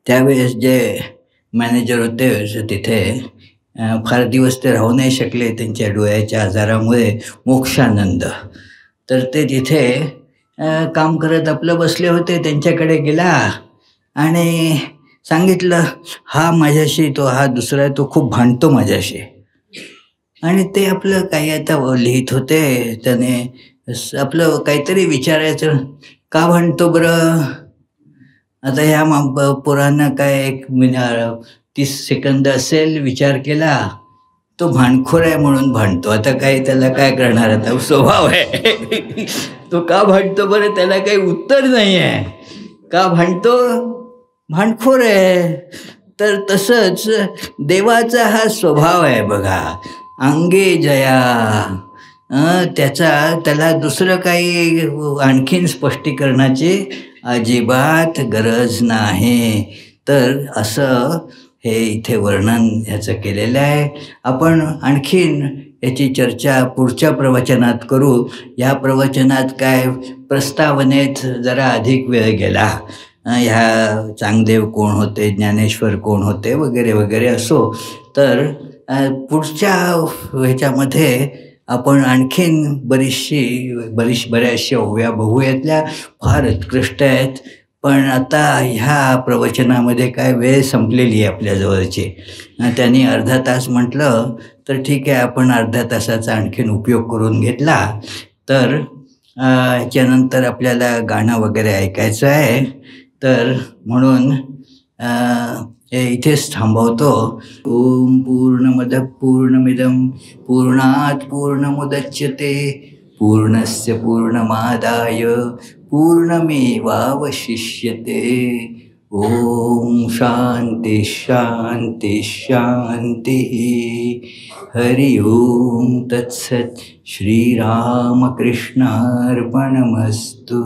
त्यावेळेस जे मॅनेजर होते तिथे, फार दिवस ते राहू नाही शकले त्यांच्या डोळ्याच्या आजारामुळे, मोक्षानंद. तर ते तिथे काम करत आपलं बसले होते. त्यांच्याकडे गेला आणि सांगितलं, हा माझ्याशी, तो हा दुसरा आहे, तो खूप भांडतो माझ्याशी. आणि ते आपलं काही आता लिहित होते, त्याने आपलं काहीतरी विचारायचं, का भांडतो बरं? आता ह्या पोरानं काय 30 सेकंद असेल विचार केला, तो भांडखोर आहे म्हणून भांडतो. आता काय त्याला काय करणार, आता स्वभाव आहे. तो का भांडतो बरं, त्याला काही उत्तर नाही आहे. का भांडतो? भांडखोर आहे. तर तसंच देवाचा हा स्वभाव आहे बघा, अंगे जया. त्याला दुसरं काही आणखीन स्पष्टीकरणाची अजिबात गरज नाही. तर असं हे इथे वर्णन ह्याचं केलेलं आहे. आपण आणखीन याची चर्चा पुढच्या प्रवचनात करू. या प्रवचनात काय प्रस्तावनेत जरा अधिक वेळ गेला. ह्या चांगदेव कोण होते, ज्ञानेश्वर कोण होते, वगैरे वगैरे. असो, तर पुढच्या ह्याच्यामध्ये आपण आणखीन बऱ्याचशा ओव्या बघूयातल्या फार उत्कृष्ट आहेत. पण आता ह्या प्रवचनामध्ये काय वेळ संपलेली आहे आपल्याजवळची. त्यांनी अर्धा तास म्हटलं तर ठीक आहे, आपण अर्ध्या तासाचा आणखीन उपयोग करून घेतला. तर ह्याच्यानंतर आपल्याला गाणं वगैरे ऐकायचं आहे. तर म्हणून हे इथेच थांबवतो. ओम पूर्णमदः पूर्णमिदं पूर्णात् पूर्णमुदच्यते पूर्णस्य पूर्णमादाय पूर्णमेवावशिष्यते. ओम शांती शांती शांती. हरि ओम तत्सत्. श्रीरामकृष्णार्पणमस्तु.